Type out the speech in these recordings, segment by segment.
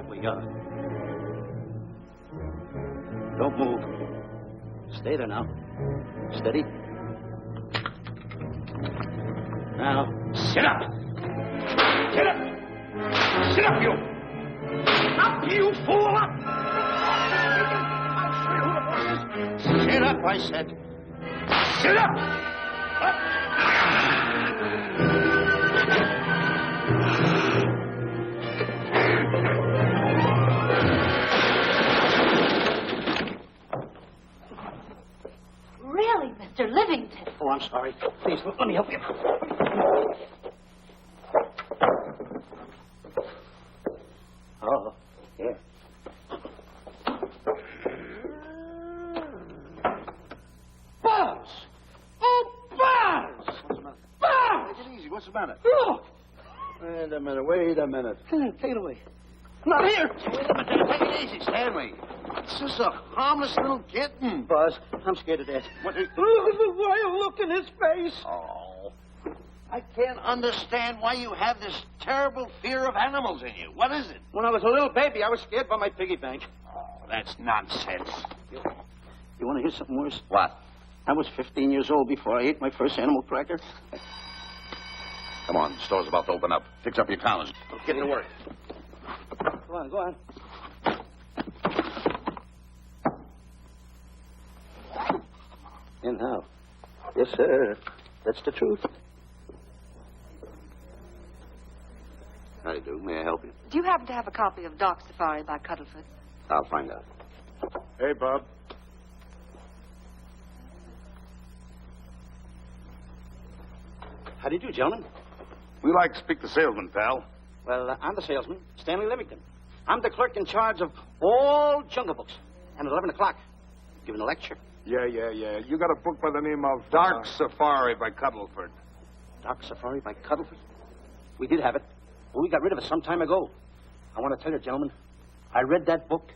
right where you are. Don't move. Stay there now. Steady. Now, sit up. Sit up. Sit up, you. Up, you fool, up. Sit up, I said. Sit up. Up. Really, Mr. Livington? Oh, I'm sorry. Please, let me help you. Oh, here. Buzz! Oh, Buzz! What's the matter? Buzz! Take it easy. What's the matter? Look! Wait a minute. Take it away. Not here. Wait a minute. Take it easy, Stanley. It's just a harmless little kitten. Buzz, I'm scared to death. What is... Look at the wild look in his face. Oh. I can't understand why you have this terrible fear of animals in you. What is it? When I was a little baby, I was scared by my piggy bank. Oh, that's nonsense. You want to hear something worse? What? I was 15 years old before I ate my first animal cracker. Come on, the store's about to open up. Fix up your collars. Get to work. Go on. In how? Yes, sir. That's the truth. How do you do? May I help you? Do you happen to have a copy of Dark Safari by Cuddleford? I'll find out. Hey, Bob. How do you do, gentlemen? We like to speak to salesman, pal. Well, I'm the salesman, Stanley Livington. I'm the clerk in charge of all Jungle Books. And at 11 o'clock, giving a lecture. Yeah. You got a book by the name of Dark Safari by Cuddleford. Dark Safari by Cuddleford? We did have it. Well, we got rid of it some time ago. I want to tell you, gentlemen, I read that book.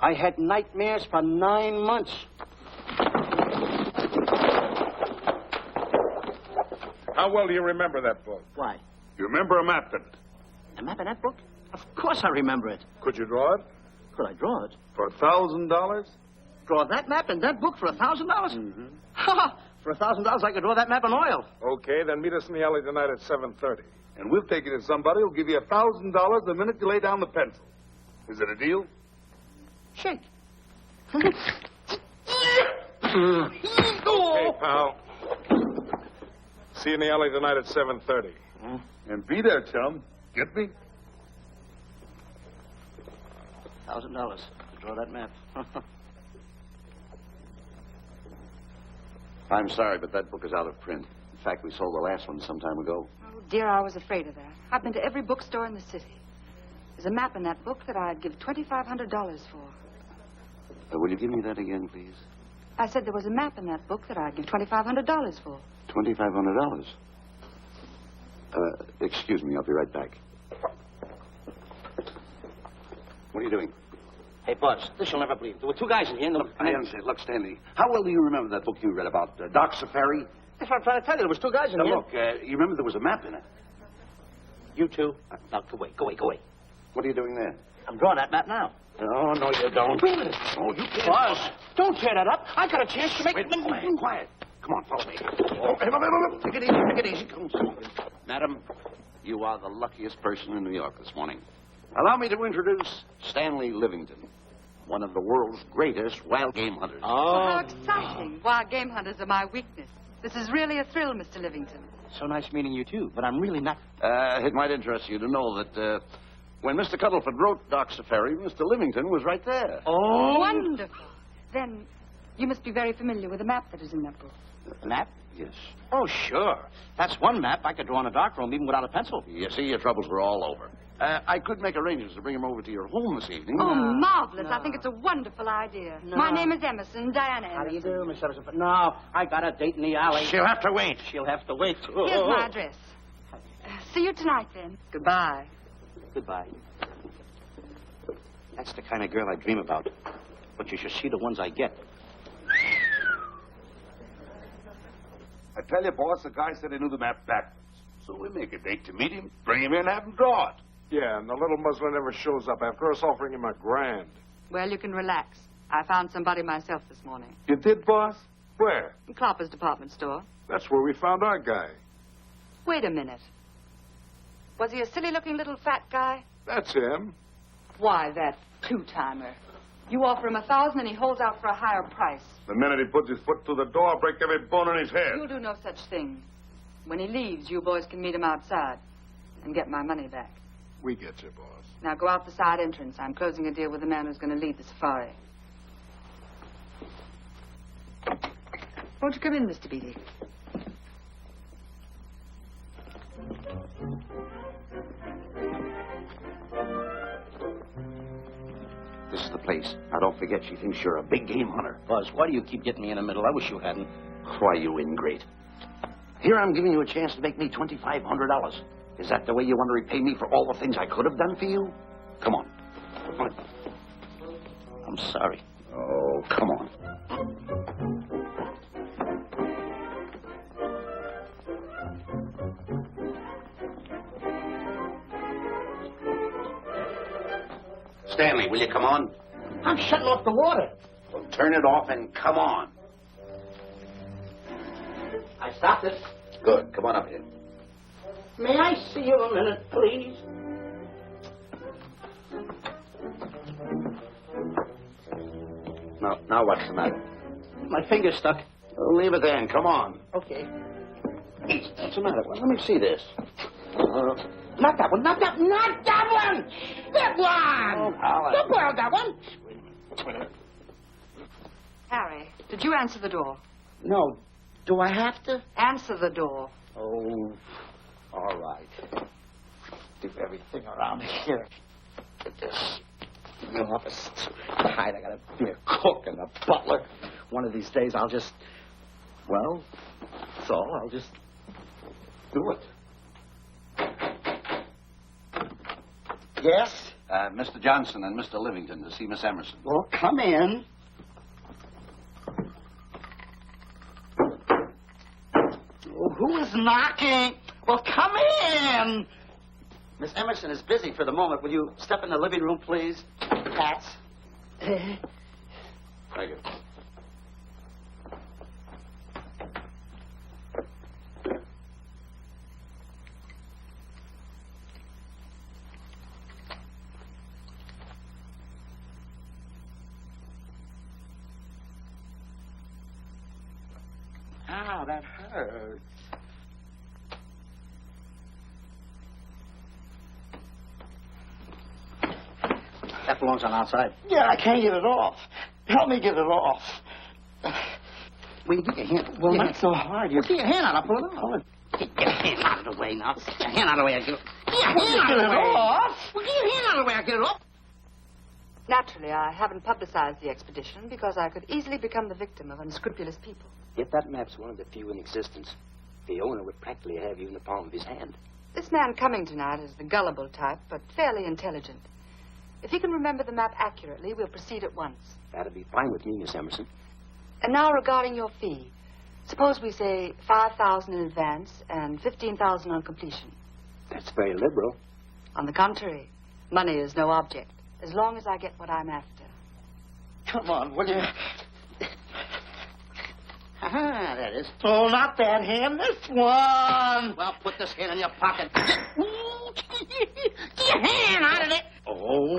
I had nightmares for 9 months. How well do you remember that book? Why? You remember a map in it? A map in that book? Of course I remember it. Could you draw it? Could I draw it? For $1,000? Draw that map in that book for $1,000? Mm-hmm. Ha! For $1,000, I could draw that map in oil. Okay, then meet us in the alley tonight at 7:30. And we'll take it to somebody who'll give you $1,000 the minute you lay down the pencil. Is it a deal? Shake. Okay, pal. See you in the alley tonight at 7:30. And be there, chum. Get me? $1,000 to draw that map. I'm sorry, but that book is out of print. In fact, we sold the last one some time ago. Oh, dear, I was afraid of that. I've been to every bookstore in the city. There's a map in that book that I'd give $2,500 for. Will you give me that again, please? I said there was a map in that book that I'd give $2,500 for. $2,500. Excuse me, I'll be right back. What are you doing? Hey, Buzz, this you'll never believe. There were two guys in here. Look, I understand. Look, Stanley, how well do you remember that book you read about Dark Safari? That's what I'm trying to tell you. There was two guys in Now, here. look, you remember there was a map in it. You two. Now, go away. What are you doing there? I'm drawing that map now. Oh, no, you don't. Wait a minute. Oh, you can't. Buzz, don't tear that up. I got a chance to make... Wait, quiet. Come on, follow me. Oh, hey, take it easy. Come on. Madam, you are the luckiest person in New York this morning. Allow me to introduce Stanley Livington, one of the world's greatest wild game hunters. Oh, how exciting. Wild game hunters are my weakness. This is really a thrill, Mr. Livington. So nice meeting you, too, but I'm really not... It might interest you to know that when Mr. Cuddleford wrote Dark Safari, Mr. Livington was right there. Oh! Wonderful. Then you must be very familiar with the map that is in that book. The map? Yes. Oh, sure. That's one map I could draw in a darkroom even without a pencil. You see, your troubles were all over. I could make arrangements to bring him over to your home this evening. Oh, marvelous. I think it's a wonderful idea. No. My name is Emerson, Diana Emerson. How do you do, Miss Emerson? But no, I got a date in the alley. She'll have to wait. She'll have to wait. Here's my address. See you tonight, then. Goodbye. Goodbye. That's the kind of girl I dream about. But you should see the ones I get. I tell you, boss, the guy said he knew the map backwards. So we make a date to meet him, bring him in, have him draw it. Yeah, and the little muzzler never shows up after us offering him $1,000. Well, you can relax. I found somebody myself this morning. You did, boss? Where? In Clopper's department store. That's where we found our guy. Wait a minute. Was he a silly-looking little fat guy? That's him. Why, that two-timer. You offer him $1,000 and he holds out for a higher price. The minute he puts his foot through the door, I'll break every bone in his head. You'll do no such thing. When he leaves, you boys can meet him outside and get my money back. We get you, boss. Now go out the side entrance. I'm closing a deal with the man who's going to lead the safari. Won't you come in, Mr. Beatty? This is the place. Now, don't forget, she thinks you're a big game hunter. Buzz, why do you keep getting me in the middle? I wish you hadn't. Why, you ingrate. Here I'm giving you a chance to make me $2,500. Is that the way you want to repay me for all the things I could have done for you? Come on. I'm sorry. Oh, come on. Stanley, will you come on? I'm shutting off the water. Well, turn it off and come on. I stopped it. Good. Come on up here. May I see you a minute, please? Now what's the matter? My finger's stuck. Oh, leave it there and come on. Okay. What's the matter? Well, let me see this. Not that one. Not that one. That one. Oh, Alan. Don't borrow that one. Wait a minute. Harry, did you answer the door? No. Do I have to? Answer the door. Oh, all right. Do everything around here. Get this. In the office. Clyde, I gotta be a cook and a butler. One of these days I'll just... Well, that's all. I'll just do it. Yes? Mr. Johnson and Mr. Livington to see Miss Emerson. Well, come in. Oh, who is knocking? Well, come in. Miss Emerson is busy for the moment. Will you step in the living room, please? Cats. Thank you. Ow, that hurts. That belongs on outside. Yeah, I can't get it off. Help me get it off. Well, get your hand. Well, not so hard. Get your hand out. I'll pull it off. Get your hand out of the way now. Get your hand out of the way. I'll get it. Get your hand out of the way. Off. Well, get your hand out of the way. I'll get it off. Naturally, I haven't publicized the expedition because I could easily become the victim of unscrupulous people. Yet that map's one of the few in existence. The owner would practically have you in the palm of his hand. This man coming tonight is the gullible type, but fairly intelligent. If he can remember the map accurately, we'll proceed at once. That'd be fine with me, Miss Emerson. And now regarding your fee. Suppose we say $5,000 in advance and $15,000 on completion. That's very liberal. On the contrary, money is no object, as long as I get what I'm after. Come on, will you? Aha, that is. Oh, not that hand. This one. Well, put this hand in your pocket. Get your hand out of it. Oh.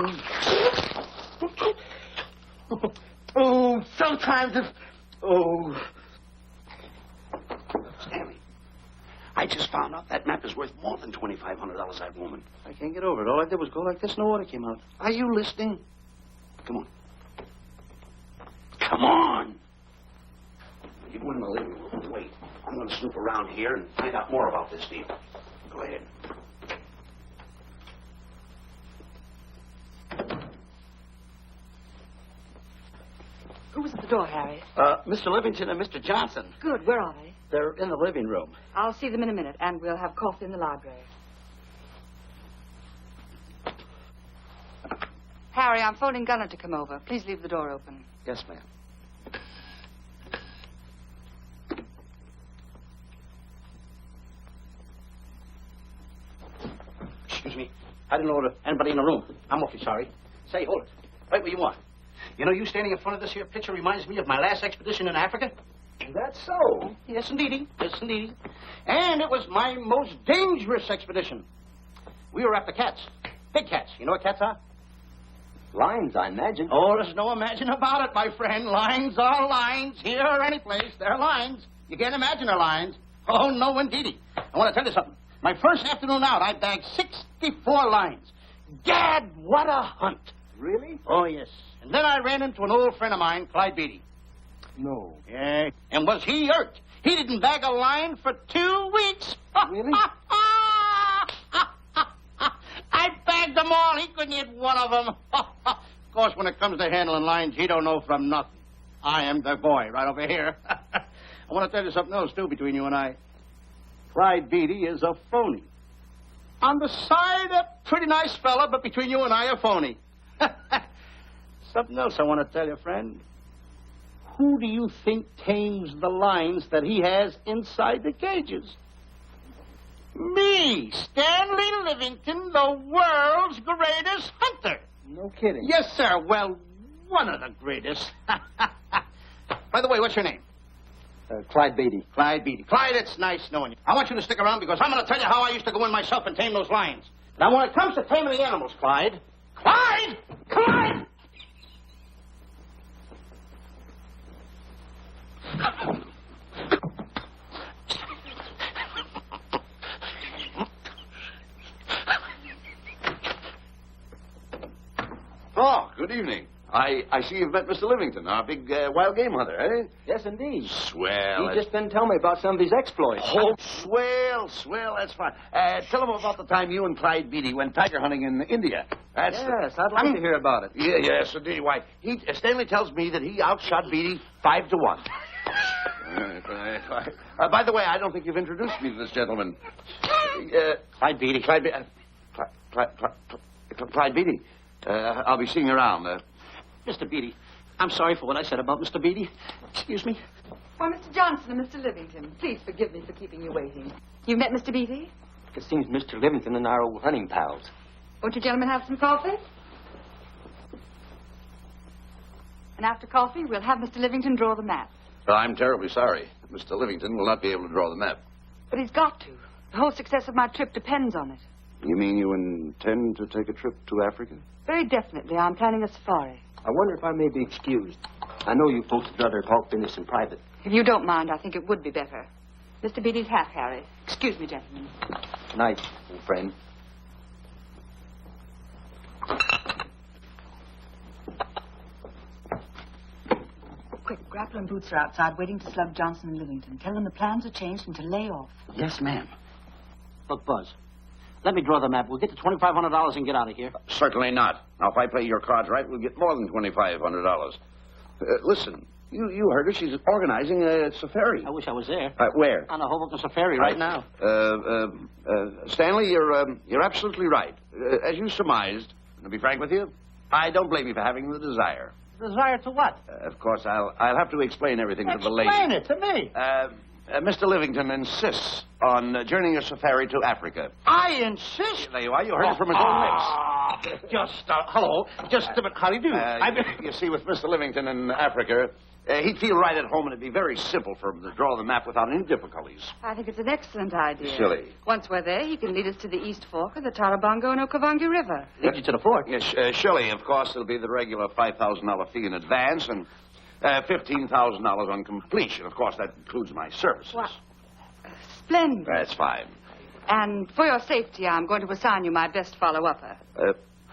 Oh, sometimes it's... Oh. Stanley, I just found out that map is worth more than $2,500, that woman. I can't get over it. All I did was go like this and the water came out. Are you listening? Come on. Come on. You go in the living room and wait. I'm going to snoop around here and find out more about this deal. Go ahead. Who was at the door, Harry? Mr. Livington and Mr. Johnson. Good. Where are they? They're in the living room. I'll see them in a minute, and we'll have coffee in the library. Harry, I'm phoning Gunner to come over. Please leave the door open. Yes, ma'am. Excuse me. I didn't know anybody in the room. I'm awfully sorry. Say, hold it. Right where you are. You know, you standing in front of this here picture reminds me of my last expedition in Africa. That's so. Yes, indeedy. Yes, indeedy. And it was my most dangerous expedition. We were after cats. Big cats. You know what cats are? Lions, I imagine. Oh, there's no imagine about it, my friend. Lions are lions. Here or any place, they're lions. You can't imagine they're lions. Oh, no, indeedy. I want to tell you something. My first afternoon out, I bagged 64 lions. Gad, what a hunt. Really? Oh, yes. And then I ran into an old friend of mine, Clyde Beatty. No. Yeah. And was he hurt? He didn't bag a lion for 2 weeks. Really? I bagged them all. He couldn't hit one of them. Of course, when it comes to handling lions, he don't know from nothing. I am the boy right over here. I want to tell you something else, too, between you and I. Clyde Beatty is a phony. On the side, a pretty nice fella, but between you and I, a phony. Something else I want to tell you, friend. Who do you think tames the lions that he has inside the cages? Me, Stanley Livington, the world's greatest hunter. No kidding. Yes, sir. Well, one of the greatest. By the way, what's your name? Clyde Beatty. Clyde Beatty. Clyde, it's nice knowing you. I want you to stick around because I'm going to tell you how I used to go in myself and tame those lions. Now, when it comes to taming the animals, Clyde... Clyde! Clyde! Oh, good evening. I see you've met Mr. Livington, our big wild game hunter, eh? Yes, indeed. Swell. He just didn't tell me about some of his exploits. Oh, swell, that's fine. Tell him about the time you and Clyde Beatty went tiger hunting in India. Yes, I'd like to hear about it. Yeah, yes, indeed. Why, Stanley tells me that he outshot Beatty 5-1. By the way, I don't think you've introduced me to this gentleman. Clyde Beatty. Clyde Beatty. I'll be seeing you around. Mr. Beatty, I'm sorry for what I said about Mr. Beatty. Excuse me. Why, Mr. Johnson and Mr. Livington, please forgive me for keeping you waiting. You met Mr. Beatty? It seems Mr. Livington and I are old hunting pals. Won't you gentlemen have some coffee? And after coffee, we'll have Mr. Livington draw the map. I'm terribly sorry. Mr. Livington will not be able to draw the map. But he's got to. The whole success of my trip depends on it. You mean you intend to take a trip to Africa? Very definitely. I'm planning a safari. I wonder if I may be excused. I know you folks would rather talk business in private. If you don't mind, I think it would be better. Mr. Beatty's hat, Harry. Excuse me, gentlemen. Night, old friend. Quick, Grapple and Boots are outside waiting to slug Johnson and Livington. Tell them the plans are changed and to lay off. Yes, ma'am. Look, Buzz, let me draw the map. We'll get the $2,500 and get out of here. Certainly not. Now, if I play your cards right, we'll get more than $2,500. Listen, you heard her. She's organizing a safari. I wish I was there. Where? On a Hoboken safari right now. Stanley, you're absolutely right. As you surmised, and to be frank with you, I don't blame you for having the desire. Desire to what? Of course, I'll have to explain everything to the lady. Explain it to me. Mr. Livington insists on journeying a safari to Africa. I insist. There you are. You heard it from his own lips. Hello. Just a minute. How do you do? You see, with Mr. Livington in Africa, he'd feel right at home, and it'd be very simple for him to draw the map without any difficulties. I think it's an excellent idea. Silly. Once we're there, he can lead us to the East Fork of the Tarabongo and Okavango River. Lead you to the fort. Yes, surely, of course, there'll be the regular $5,000 fee in advance and $15,000 on completion. Of course, that includes my services. What? Splendid. That's fine. And for your safety, I'm going to assign you my best follow-upper.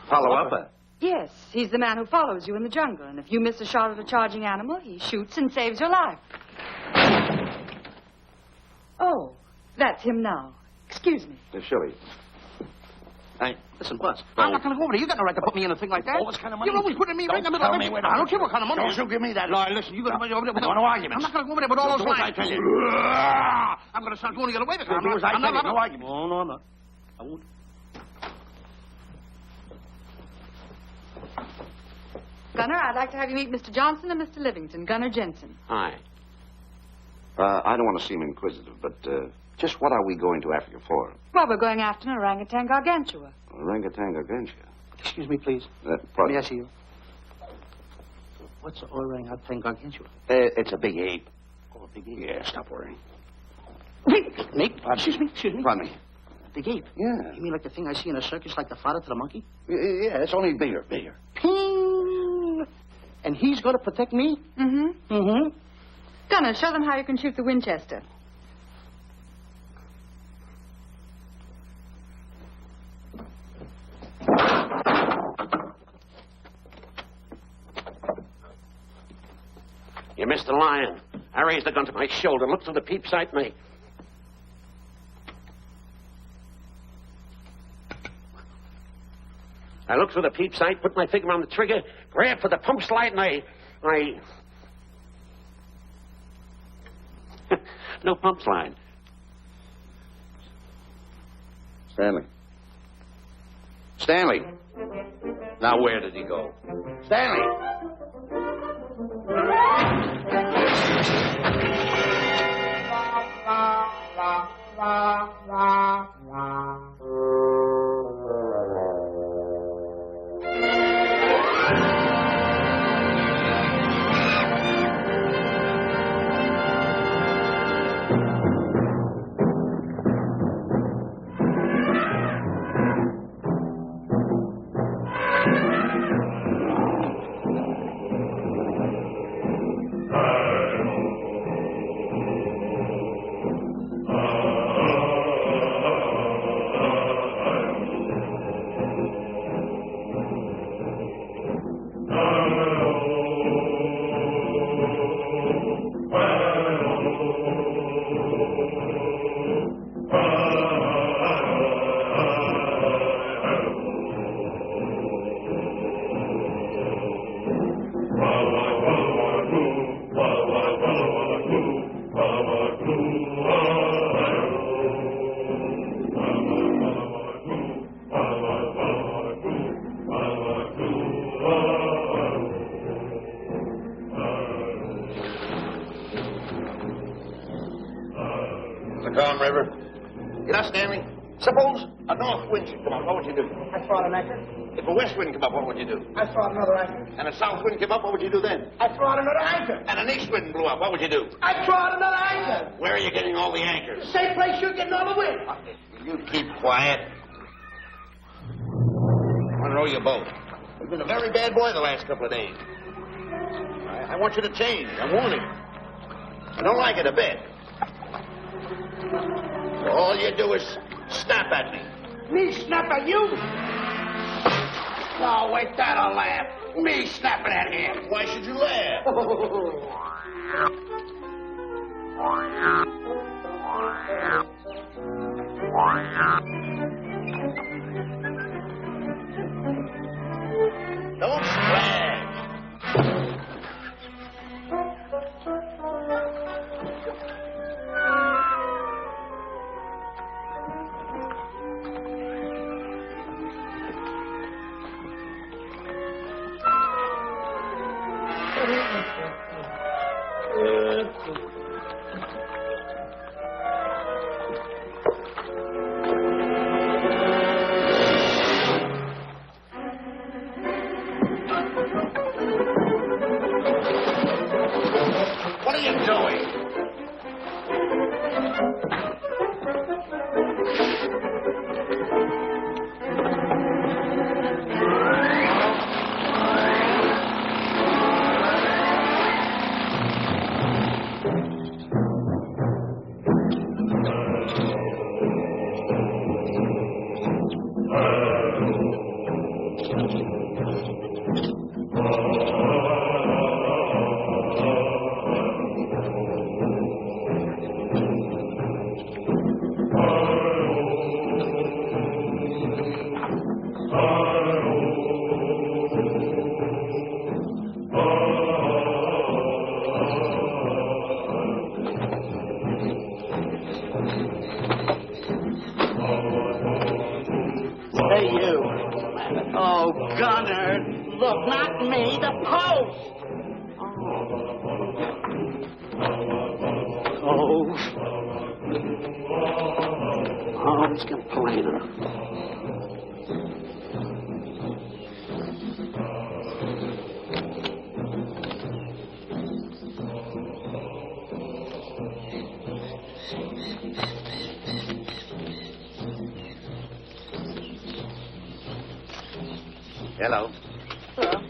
Follow-upper? Yes, he's the man who follows you in the jungle. And if you miss a shot at a charging animal, he shoots and saves your life. Oh, that's him now. Excuse me. Surely. Listen, Buzz, I'm not going to go over there. You got no right to put me in a thing like that. Oh, what kind of money? You're always putting me right in the middle of it. I don't care what kind of money. Don't you give me that. No, listen, you're going to be over there with no arguments. I'm not going to go over there with all those lines. I tell you. I'm going to start going the other way. I'm not. No arguments. No, I'm not. I won't. Gunner, I'd like to have you meet Mr. Johnson and Mr. Livington, Gunner Jensen. Hi. I don't want to seem inquisitive, but Just what are we going to Africa for? Well, we're going after an orangutan gargantua. Orangutan gargantua. Excuse me, please. Pardon? May I see you? What's an orangutan gargantua? It's a big ape. Oh, a big ape. Yeah, stop worrying. Nick, excuse me. Pardon me. A big ape? Yeah. You mean like the thing I see in a circus, like the father to the monkey? Yeah, it's only bigger. Ping! And he's going to protect me? Mm-hmm. Mm-hmm. Gunner, show them how you can shoot the Winchester. You missed the lion. I raised the gun to my shoulder, looked through the peep sight, and I looked through the peep sight, put my finger on the trigger, grabbed for the pump slide, and I... No pump slide. Stanley. Now, where did he go? Stanley! Suppose a north wind should come up, what would you do? I'd throw out an anchor. If a west wind come up, what would you do? I'd throw out another anchor. And a south wind came up, what would you do then? I'd throw out another anchor. And an east wind blew up, what would you do? I'd throw out another anchor. Where are you getting all the anchors? The same place you're getting all the wind. You keep quiet. I want to know your boat. You've been a very bad boy the last couple of days. I want you to change. I'm warning you. I don't like it a bit. So all you do is snap at me. Me snap at you? Oh, wait, that'll laugh. Me snapping at him. Why should you laugh? Don't splash. What are you doing? Hey, you. Oh, Gunner. Look, not me, the post. Oh. on, let's get playing. Hello. Hello.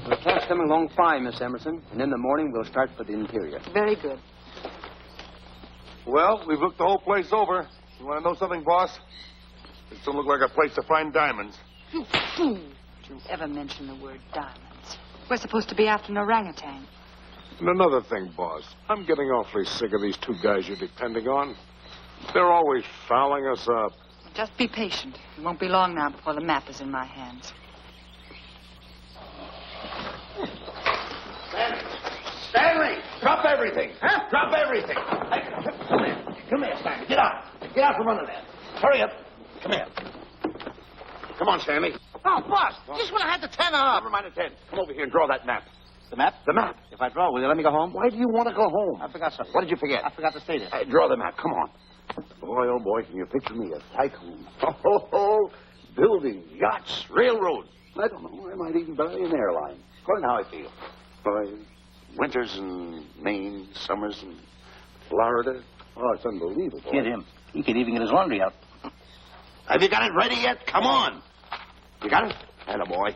The cat's coming along fine, Miss Emerson. And in the morning, we'll start for the interior. Very good. Well, we've looked the whole place over. You want to know something, boss? It doesn't look like a place to find diamonds. You fool. Don't you ever mention the word diamonds. We're supposed to be after an orangutan. And another thing, boss. I'm getting awfully sick of these two guys you're depending on. They're always fouling us up. Just be patient. It won't be long now before the map is in my hands. Stanley, drop everything. Huh? Drop everything. Hey, come here. Come here, Stanley. Get out. Get out from under there. Hurry up. Come here. Come on, Stanley. Oh, boss, just when I had the 10 up. Never mind the 10. Come over here and draw that map. The map? The map. If I draw, will you let me go home? Why do you want to go home? I forgot something. What did you forget? I forgot to say this. Draw the map. Come on. Boy, oh, boy, can you picture me a tycoon? Oh, building yachts, railroads. I don't know. I might even buy an airline. According to how I feel. Boy, winters in Maine, summers in Florida. Oh, it's unbelievable. Get him. He could even get his laundry out. Have you got it ready yet? Come on. You got it? Attaboy.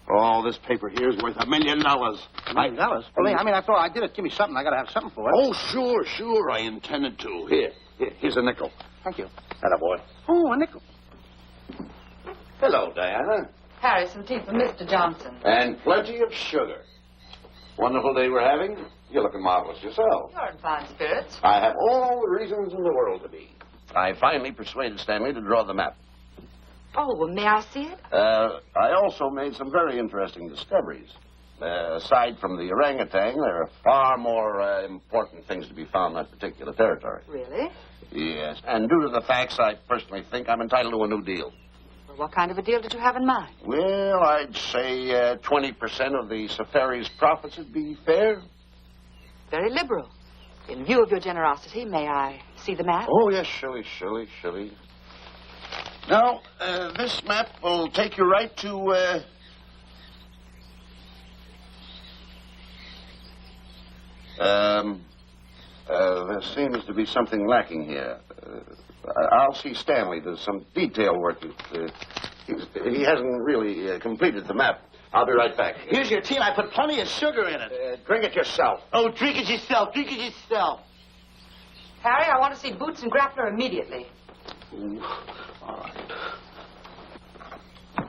Oh, this paper here is worth $1 million. $1 million? Well, I mean, after all, I did it. Give me something. I got to have something for it. Oh, sure. I intended to. Here's a nickel. Thank you. Attaboy. Oh, a nickel. Hello, Diana. Harry, some tea for Mr. Johnson. And plenty of sugar. Wonderful day we're having. You're looking marvelous yourself. You're in fine spirits. I have all the reasons in the world to be. I finally persuaded Stanley to draw the map. Oh, well, may I see it? I also made some very interesting discoveries. Aside from the orangutan, there are far more important things to be found in that particular territory. Really? Yes. And due to the facts, I personally think I'm entitled to a new deal. Well, what kind of a deal did you have in mind? Well, I'd say 20% of the safari's profits would be fair. Very liberal. In view of your generosity, may I see the map? Oh, yes, surely. Now, this map will take you right to, there seems to be something lacking here. I'll see Stanley. There's some detail work. He hasn't really completed the map. I'll be right back. Here's your tea. I put plenty of sugar in it. Drink it yourself. Oh, drink it yourself. Harry, I want to see Boots and Grappler immediately. Ooh. All right.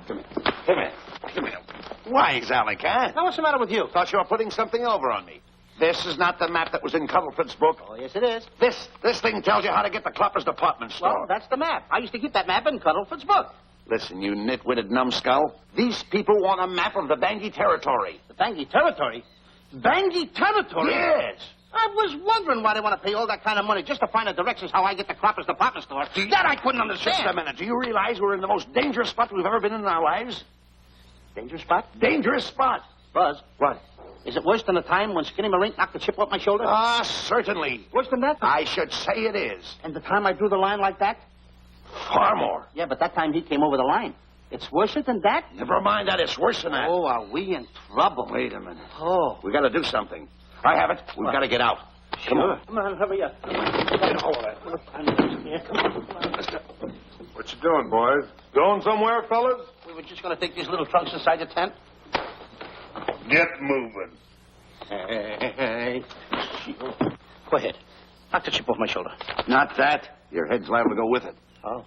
Come here. Why, Alec, huh? Now, what's the matter with you? Thought you were putting something over on me. This is not the map that was in Cuddlefoot's book. Oh, yes, it is. This thing tells you how to get the Cloppers department store. Well, that's the map. I used to keep that map in Cuddlefoot's book. Listen, you nitwitted numbskull. These people want a map of the Bangui territory. The Bangui territory? Bangui territory? Yes. I was wondering why they want to pay all that kind of money just to find the directions how I get the Cloppers department store. That I couldn't understand. Just a minute. Do you realize we're in the most dangerous spot we've ever been in our lives? Dangerous spot? Dangerous spot. Buzz. What? Is it worse than the time when Skinny Marink knocked the chip off my shoulder? Certainly. Worse than that? I should say it is. And the time I drew the line like that? Far more. Yeah, but that time he came over the line. It's worse than that? Never mind that. It's worse than that. Oh, are we in trouble? Wait a minute. Oh. We got to do something. I have it. We've got to get out. Come on. Come on, hurry up. What you doing, boys? Going somewhere, fellas? We were just going to take these little trunks inside the tent. Get moving. Hey. Go ahead. Knock the chip off my shoulder. Not that. Your head's liable to go with it. Oh.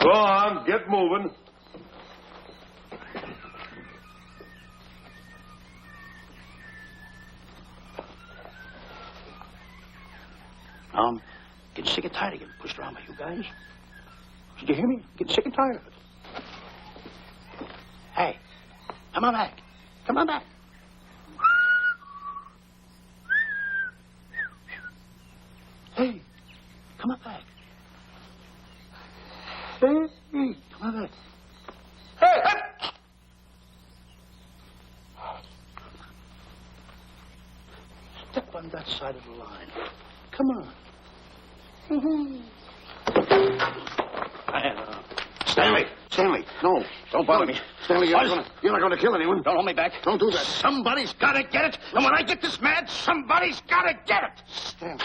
Go on, get moving. Getting sick and tired of getting pushed around by you guys. Did you hear me? Getting sick and tired of it. Hey, come on back. Come on back. Hey, come on back. Hey, come on back. Hey! Step on that side of the line. Come on. Stanley, no. Don't bother me. Stanley, you're not going to kill anyone. Don't hold me back. Don't do that. Somebody's got to get it. And when I get this mad, somebody's got to get it. Stanley.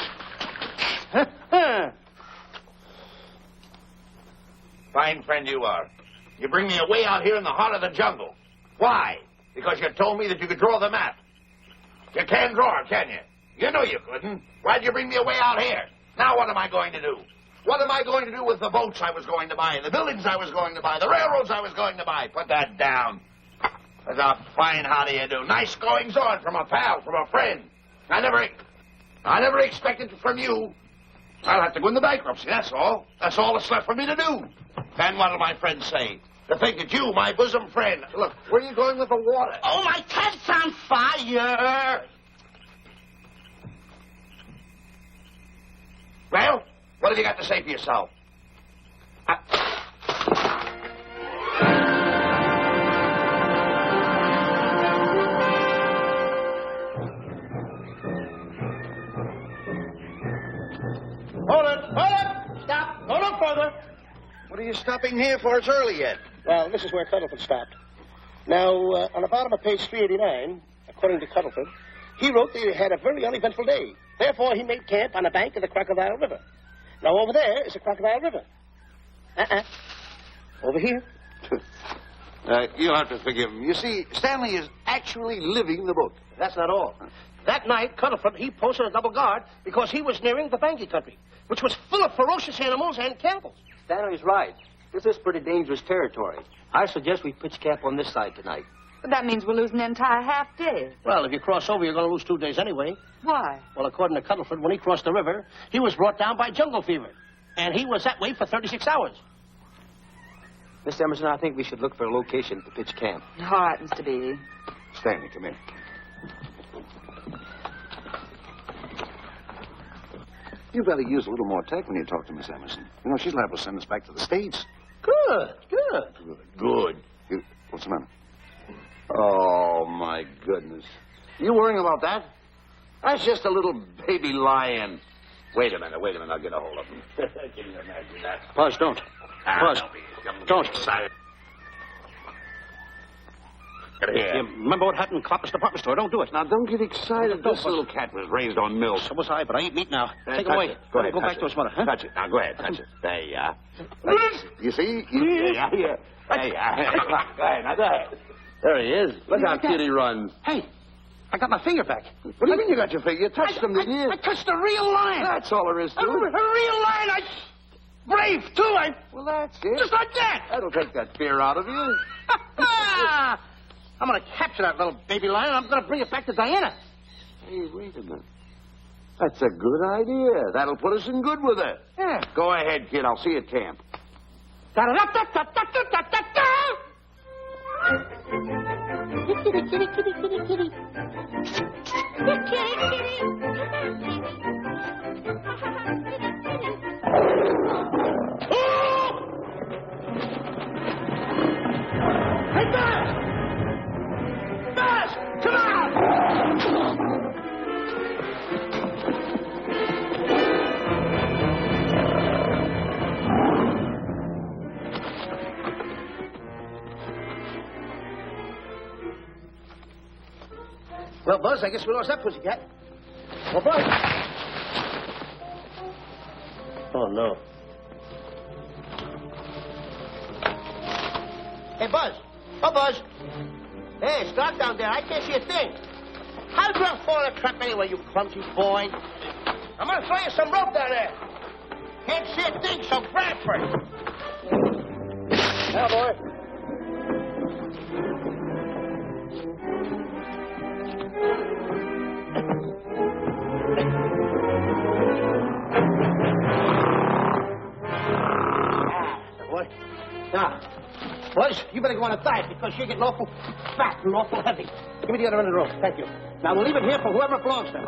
Fine friend you are. You bring me away out here in the heart of the jungle. Why? Because you told me that you could draw the map. You can't draw, can you? You know you couldn't. Why'd you bring me away out here? Now what am I going to do? What am I going to do with the boats I was going to buy, the buildings I was going to buy, the railroads I was going to buy? Put that down. That's a fine how do you do. Nice goings on from a pal, from a friend. I never expected it from you. I'll have to go into bankruptcy, that's all. That's all that's left for me to do. And what'll my friends say? To think that you, my bosom friend... Look, where are you going with the water? Oh, my tent's on fire. Well, what have you got to say for yourself? Hold it. Stop. Go no further. What are you stopping here for? It's early yet. Well, this is where Cuddleton stopped. Now, on the bottom of page 389, according to Cuddleton, he wrote that he had a very uneventful day. Therefore, he made camp on the bank of the Crocodile River. Now, over there is the Crocodile River. Over here. You'll have to forgive him. You see, Stanley is actually living the book. That's not all. That night, Cuddleton, he posted a double guard because he was nearing the Bangi country, which was full of ferocious animals and cannibals. Stanley's right. This is pretty dangerous territory. I suggest we pitch camp on this side tonight. But that means we're losing an entire half day. Well, if you cross over, you're going to lose 2 days anyway. Why? Well, according to Cuddleton, when he crossed the river, he was brought down by jungle fever. And he was that way for 36 hours. Miss Emerson, I think we should look for a location to pitch camp. All right, Mr. Beatty. Stanley, come here. You better use a little more tact when you talk to Miss Emerson. You know, she's liable to send us back to the States. Good. What's the matter? Oh, my goodness. You worrying about that? That's just a little baby lion. Wait a minute. I'll get a hold of him. Can you imagine that? Buzz, don't. Buzz, don't. Excited. Here. Remember what happened in Copper's department store? Don't do it. Now, don't get excited. This little cat was raised on milk. So was I, but I ain't meat now. Take it touch away. It. Go ahead. Go back to his mother, huh? Touch it. Now, go ahead. Touch it. There you are. You see? Yeah. There you are. Go ahead. Now, go ahead. There he is. Look how cute he runs. Hey, I got my finger back. What do you mean you got your finger? You touched him, didn't you? I touched a real lion. That's all there is to A it. real lion. Brave, too. Well, that's it. Just like that. That'll take that fear out of you. I'm going to capture that little baby lion, and I'm going to bring it back to Diana. Hey, wait a minute. That's a good idea. That'll put us in good with her. Yeah. Go ahead, kid. I'll see you at camp. Hey, Bess! Bess! Come on! Well, Buzz, I guess we lost that pussycat. Well, Buzz. Oh, no. Hey, Buzz. Oh, Buzz. Hey, it's dark down there. I can't see a thing. How'd you fall in a trap anyway, you clumsy boy? I'm going to throw you some rope down there. Can't see a thing, so grab for it. Now, boy. Now, Buzz, you better go on a diet because you're getting awful fat and awful heavy. Give me the other end of the rope. Thank you. Now, we'll leave it here for whoever it belongs to.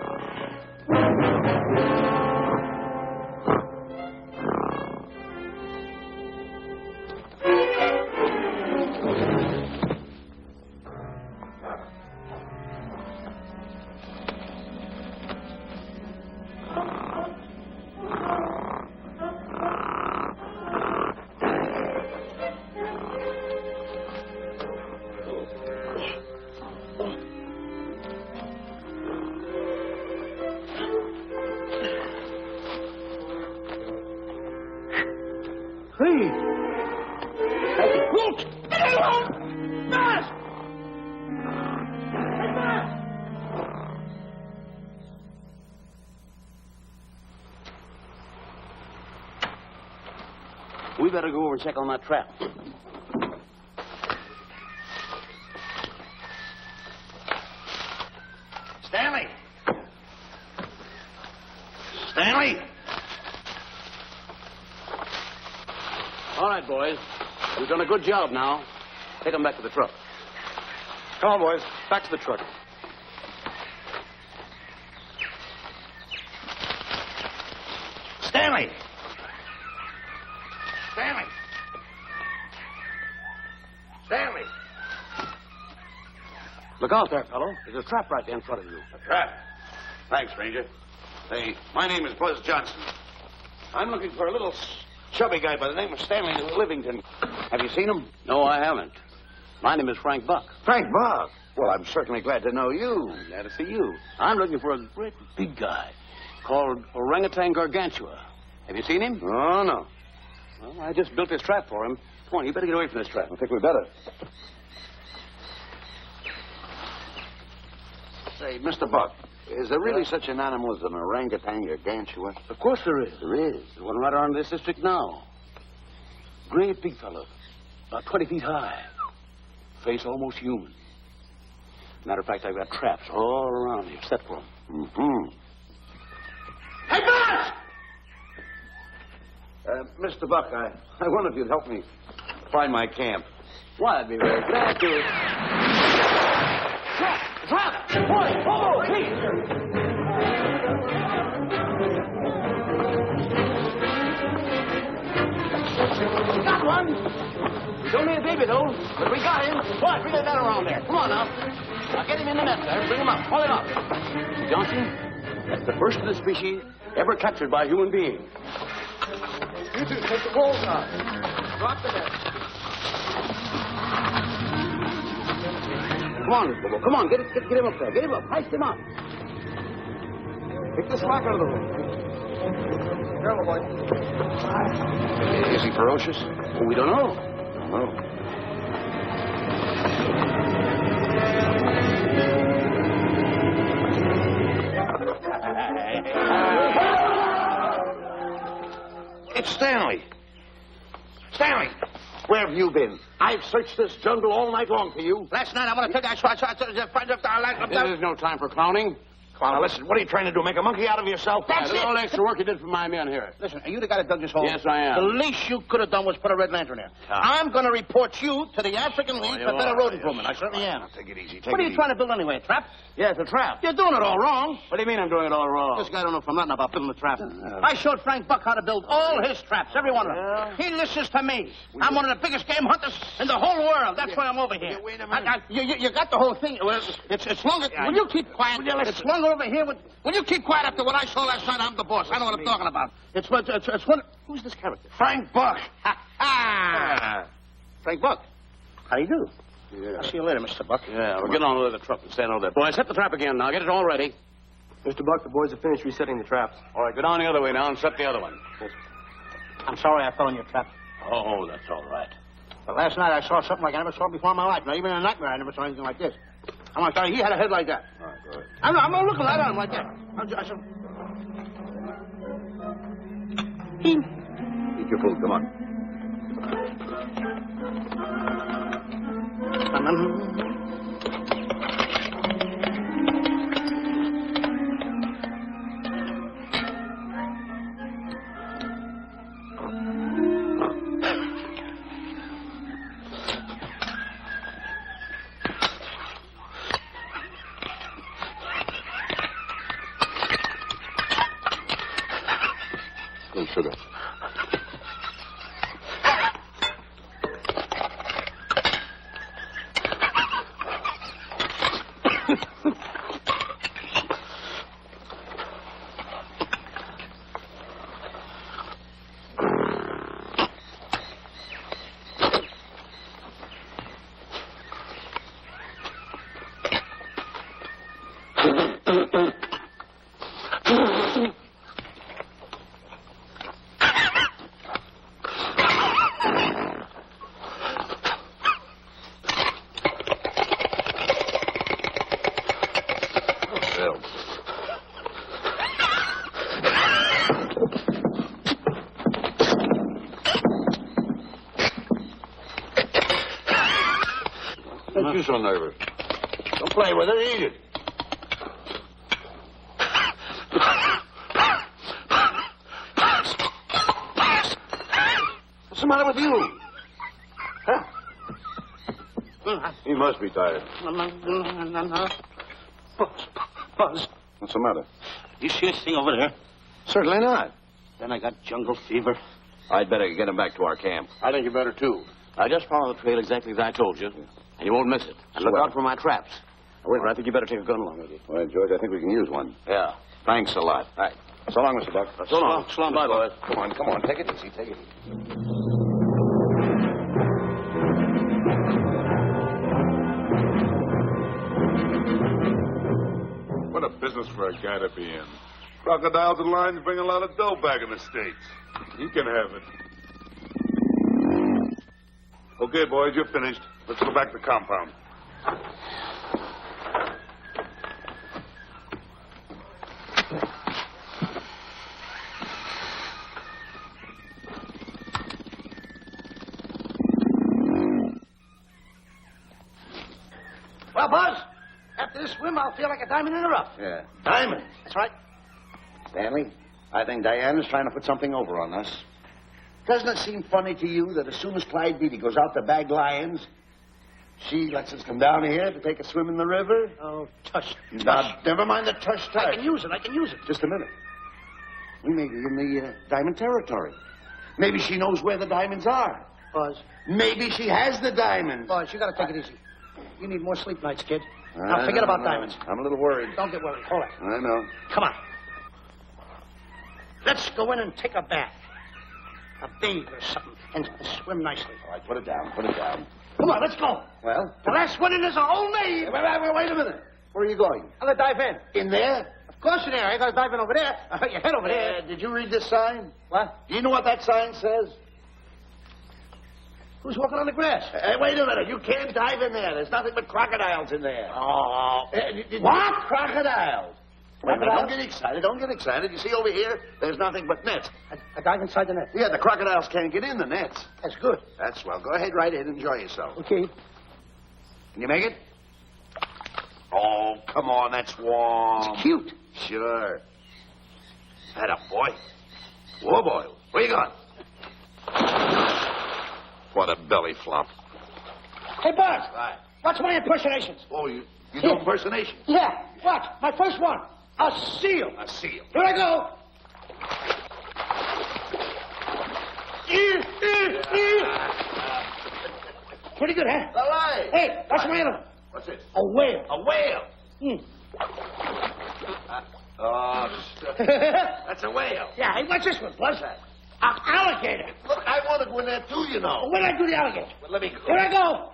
we better go over and check on that trap. Stanley! Stanley! All right, boys. We've done a good job now. Take them back to the truck. Come on, boys. Back to the truck. Stanley! Stanley! Stanley! Look out there, fellow. There's a trap right there in front of you. A trap? Thanks, Ranger. Hey, my name is Buzz Johnson. I'm looking for a little chubby guy by the name of Stanley Livington. Have you seen him? No, I haven't. My name is Frank Buck. Frank Buck. Well, I'm certainly glad to know you. Glad to see you. I'm looking for a great big guy called Orangutan Gargantua. Have you seen him? Oh, no. Well, I just built this trap for him. Come on, you better get away from this trap. I think we better. Say, Mr. Buck, is there really such an animal as an orangutan gargantua? Of course there is. There is. There's one right around this district now. Great big fellow. About 20 feet high. Face almost human. Matter of fact, I've got traps all around here set for him. Mm-hmm. Hey, Buzz! Mr. Buck, I wonder if you'd help me find my camp. Why, I'd be very glad to. Trap! Trap! Boy! Oh, please! We got one. He's only a baby, though, but we got him. Boy, bring that around there. Come on now. Now get him in the net there. Bring him up. Haul him up. Johnson, that's the first of the species ever captured by a human being. You two take the poles out. Drop the net. Come on, Bobo. Come on. Get him up there. Get him up. Heist him up. Take the slack out of the hook. Careful, boy. Is he ferocious? Oh, we don't know. Don't know. It's Stanley. Stanley, where have you been? I've searched this jungle all night long for you. Last night I want to tell you This is no time for clowning. Come on, now listen. What are you trying to do? Make a monkey out of yourself? That's All it. the extra work you did for my men here. Listen, are you the guy that dug this hole? Yes, I am. The least you could have done was put a red lantern there. I'm going to report you to the African League for better road improvement. I certainly am. Take it easy. What are you trying to build anyway, a trap? Yeah, it's a trap. You're doing it all wrong. What do you mean I'm doing it all wrong? This guy don't know from nothing about building a trap. I showed Frank Buck how to build all his traps, every one of them. He listens to me. I'm one of the biggest game hunters in the whole world. That's why I'm over here. Wait a minute. You got the whole thing. Well, it's longer. Will you keep quiet? It's longer over here. Will you keep quiet after what I saw last night? I'm the boss. I know what I'm talking about. It's one. Who's this character? Frank Buck. Frank Buck. How do you do? Yeah. I'll see you later, Mr. Buck. Yeah, we're getting on with the truck and stand over there. Boys, set the trap again now. Get it all ready. Mr. Buck, the boys have finished resetting the traps. All right, go down the other way now and set the other one. I'm sorry I fell in your trap. Oh, that's all right. But last night I saw something like I never saw before in my life. Not even in a nightmare I never saw anything like this. I'm like, sorry, he had a head like that. All right, go ahead. I'm looking right at him like that. I said, Eat your food. Come on. Little sugar. you so nervous? Don't play with it. Eat it. What's the matter with you? Huh? He must be tired. Buzz. What's the matter? You see this thing over there? Certainly not. Then I got jungle fever. I'd better get him back to our camp. I think you better, too. I just follow the trail exactly as I told you, and you won't miss it. And look out for my traps. Wait, I think you better take a gun along with you. Well, George, I think we can use one. Yeah. Thanks a lot. All right. So long, Mr. Buck. So long. So long. Bye, boys. Come on. Take it easy. Take it easy. What a business for a guy to be in. Crocodiles and lions bring a lot of dough back in the States. You can have it. Okay, boys, you're finished. Let's go back to the compound. Well, Buzz, after this swim, I'll feel like a diamond in the rough. Yeah. Diamond? That's right. Stanley, I think Diana's trying to put something over on us. Doesn't it seem funny to you that as soon as Clyde Beatty goes out to bag lions, she lets us come down here to take a swim in the river? Oh, tush. Now, never mind the tush. I can use it. Just a minute. We may be in the diamond territory. Maybe she knows where the diamonds are. Buzz. Maybe she has the diamonds. Buzz, you gotta take it easy. You need more sleep nights, kid. Now, forget about diamonds. I'm a little worried. Don't get worried. Hold it. I know. Come on. Let's go in and take a bath. A bathe or something. And swim nicely. All right, put it down. Come on, let's go. Well? The last one in is a whole name. Wait a minute. Where are you going? I'm gonna dive in. In there? Of course in there. I gotta dive in over there. You head over there. Did you read this sign? What? Do you know what that sign says? Who's walking on the grass? Wait a minute. You can't dive in there. There's nothing but crocodiles in there. Oh. What? Crocodiles? Wait, don't get excited. You see over here, there's nothing but nets. I dive inside the net. Yeah, the crocodiles can't get in the nets. That's good. That's swell. Go ahead right in. Enjoy yourself. Okay. Can you make it? Oh, come on. That's warm. It's cute. Sure. That a boy. Whoa, boy. Where you going? What a belly flop. Hey, Buzz. Right. Watch my impersonations. Oh, you do impersonations? Yeah. Watch. My first one. A seal. A seal. Here I go. Pretty good, huh? All right. Hey, watch my other one. What's this? A whale. A whale. Oh, that's a whale. Yeah, hey, watch this one, Buzz. An alligator. Look, I want to go in there too, you know. When I do the alligator? But let me go. Here I go.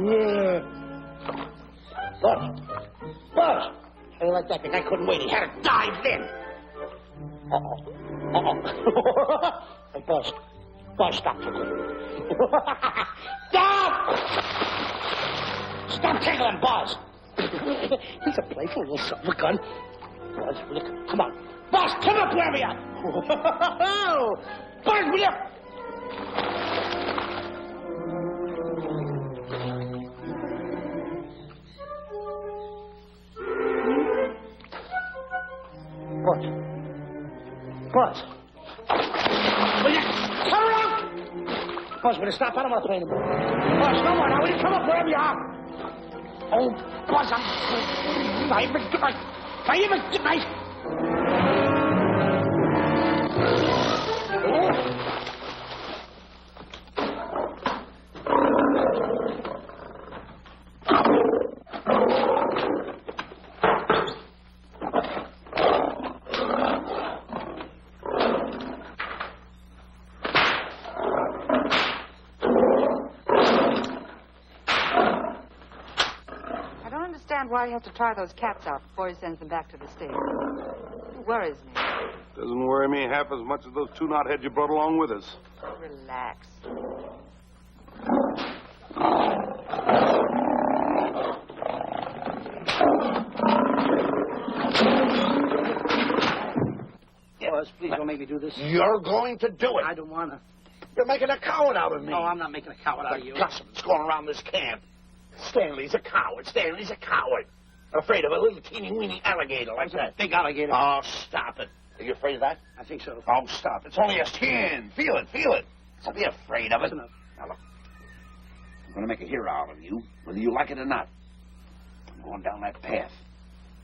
Yeah. Buzz. How do you like that? The guy couldn't wait. He had to dive in. Hey, Buzz. Buzz, stop. Stop! Stop tickling Buzz. He's a playful little son of a gun. Buzz, look, come on. Buzz, come up where we are. Buzz, will you? Buzz. Will you come around? Buzz, will you stop? I don't want to play anymore. Buzz, no more. Now, will you come up wherever you are? Oh, Buzz, I even get my... Why he has to try those cats out before he sends them back to the stable. It worries me. Doesn't worry me half as much as those two knotheads you brought along with us. Relax. Buzz. Please don't make me do this. You're going to do it. I don't want to. You're making a coward out of me. Oh, I'm not making a coward out of you. The gossip that's going around this camp. Stanley's a coward. Stanley's a coward. Afraid of a little teeny-weeny alligator like that. Big alligator. Oh, stop it. Are you afraid of that? I think so. Oh, stop. It's only a skin. Feel it, feel it. Don't be afraid of it. That's enough. Now, look. I'm going to make a hero out of you, whether you like it or not. I'm going down that path.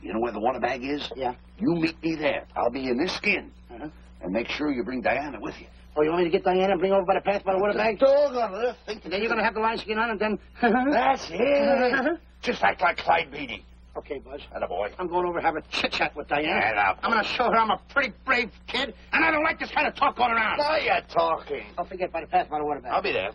You know where the water bag is? Yeah. You meet me there. I'll be in this skin. Uh-huh. And make sure you bring Diana with you. Oh, you want me to get Diana and bring her over by the path by the water bag? Doggone it. Then you're going to have the lion skin on and then... That's it. Just act like Clyde Beatty. Okay, Buzz. Attaboy. I'm going over to have a chit-chat with Diana. Attaboy. I'm going to show her I'm a pretty brave kid, and I don't like this kind of talk going around. Now you're talking. Don't forget by the path by the water bag. I'll be there.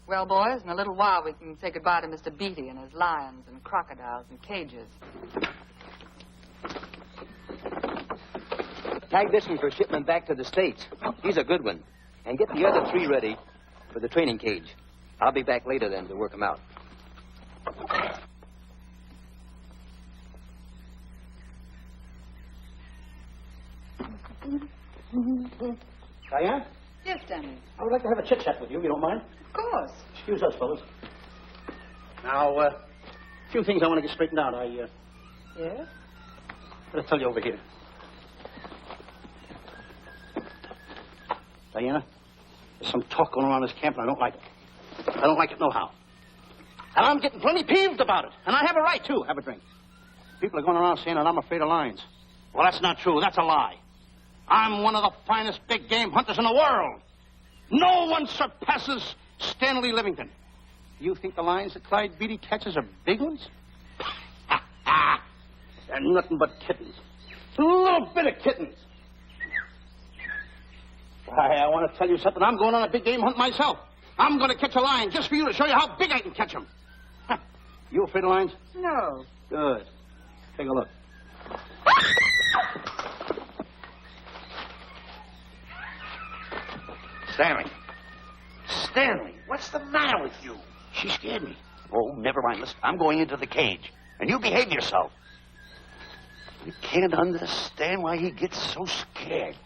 Well, boys, in a little while we can say goodbye to Mr. Beatty and his lions and crocodiles and cages. Tag this one for shipment back to the States. He's a good one. And get the other 3 ready for the training cage. I'll be back later then to work them out. Diane? Yes, Stanley. I would like to have a chit-chat with you, if you don't mind. Of course. Excuse us, fellas. Now, a few things I want to get straightened out. Yes? I'll tell you over here. Diana, there's some talk going around this camp, and I don't like it. I don't like it nohow. And I'm getting plenty peeved about it. And I have a right, too. Have a drink. People are going around saying that I'm afraid of lions. Well, that's not true. That's a lie. I'm one of the finest big game hunters in the world. No one surpasses Stanley Livington. You think the lions that Clyde Beatty catches are big ones? They're nothing but kittens. A little bit of kittens. Why, I want to tell you something. I'm going on a big game hunt myself. I'm going to catch a lion just for you to show you how big I can catch him. You afraid of lions? No. Good. Take a look. Stanley. Stanley, what's the matter with you? She scared me. Oh, never mind. Listen, I'm going into the cage. And you behave yourself. I can't understand why he gets so scared.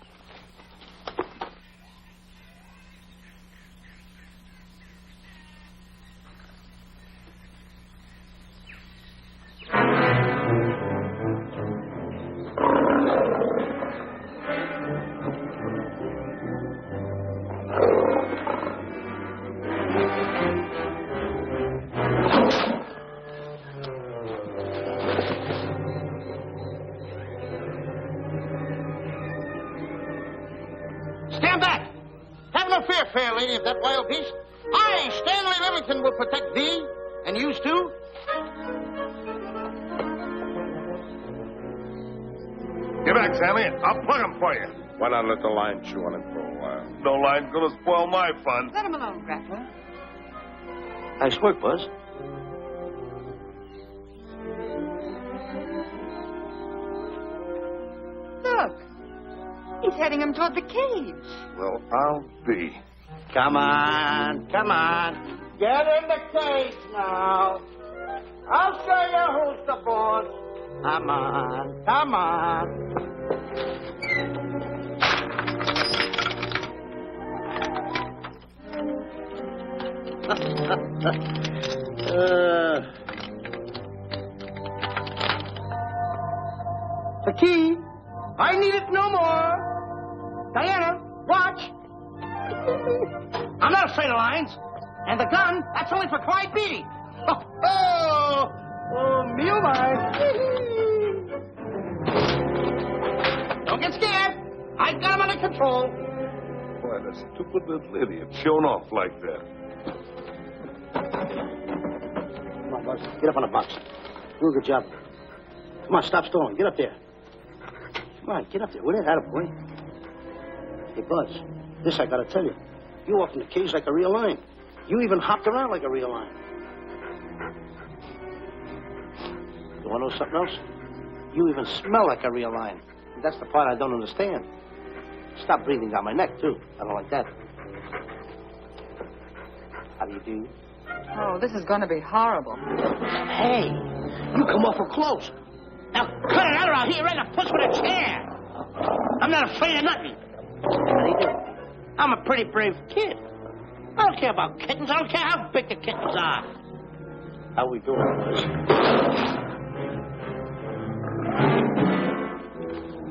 Stand back! Have no fear, fair lady of that wild beast. I, Stanley Livington, will protect thee, and you too. Get back, Sammy. I'll plug him for you. Why not let the lion chew on him for a while? No lion's gonna spoil my fun. Let him alone, Grappler. Nice work, Buzz. Look. He's heading him toward the cage. Well, I'll be. Come on, come on. Get in the cage now. I'll show you who's the boss. Come on, come on. The key. I need it no more. Diana, watch. I'm not afraid of lions. And the gun, that's only for Clyde Beatty. Oh, me oh my. Don't get scared. I got him under control. Why, the stupid little idiot shown off like that. Come on, Buzz. Get up on the box. Do a good job. Come on, stop stalling. Get up there. Come on, get up there. With it, attaboy. Hey, Buzz, this I gotta tell you. You walked in the cage like a real lion. You even hopped around like a real lion. You wanna know something else? You even smell like a real lion. And that's the part I don't understand. Stop breathing down my neck, too. I don't like that. How do you do? Oh, this is going to be horrible. Hey, You come awful close. Now, cut it out or I'll hit you right in the puss with a chair. I'm not afraid of nothing. How do you do? I'm a pretty brave kid. I don't care about kittens. I don't care how big the kittens are. How we doing, boys?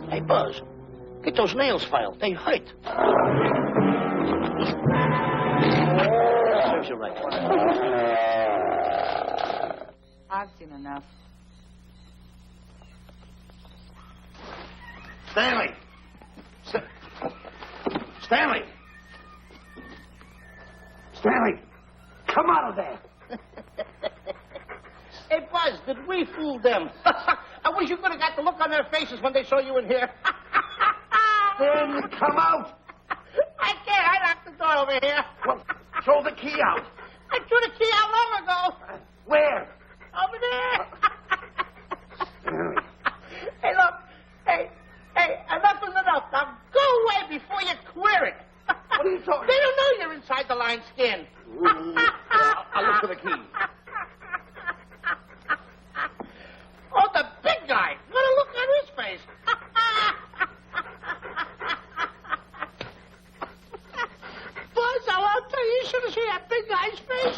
Hey, Buzz, get those nails filed. They hurt. Serves you right. I've seen enough. Stanley! Stanley! Stanley! Come out of there! Hey, Buzz, did we fool them? I wish you could have got the look on their faces when they saw you in here. Stanley, come out! I can't. I locked the door over here. Well, throw the key out. I threw the key out long ago. Where? Over there. Stanley. Hey, look. Hey, enough is enough. Now go away before you queer it. What are you talking They don't know you're inside the lion's skin. I'll look for the key. Oh, the big guy. What a look on his face. Buzz, I'll tell you, you should have seen that big guy's face.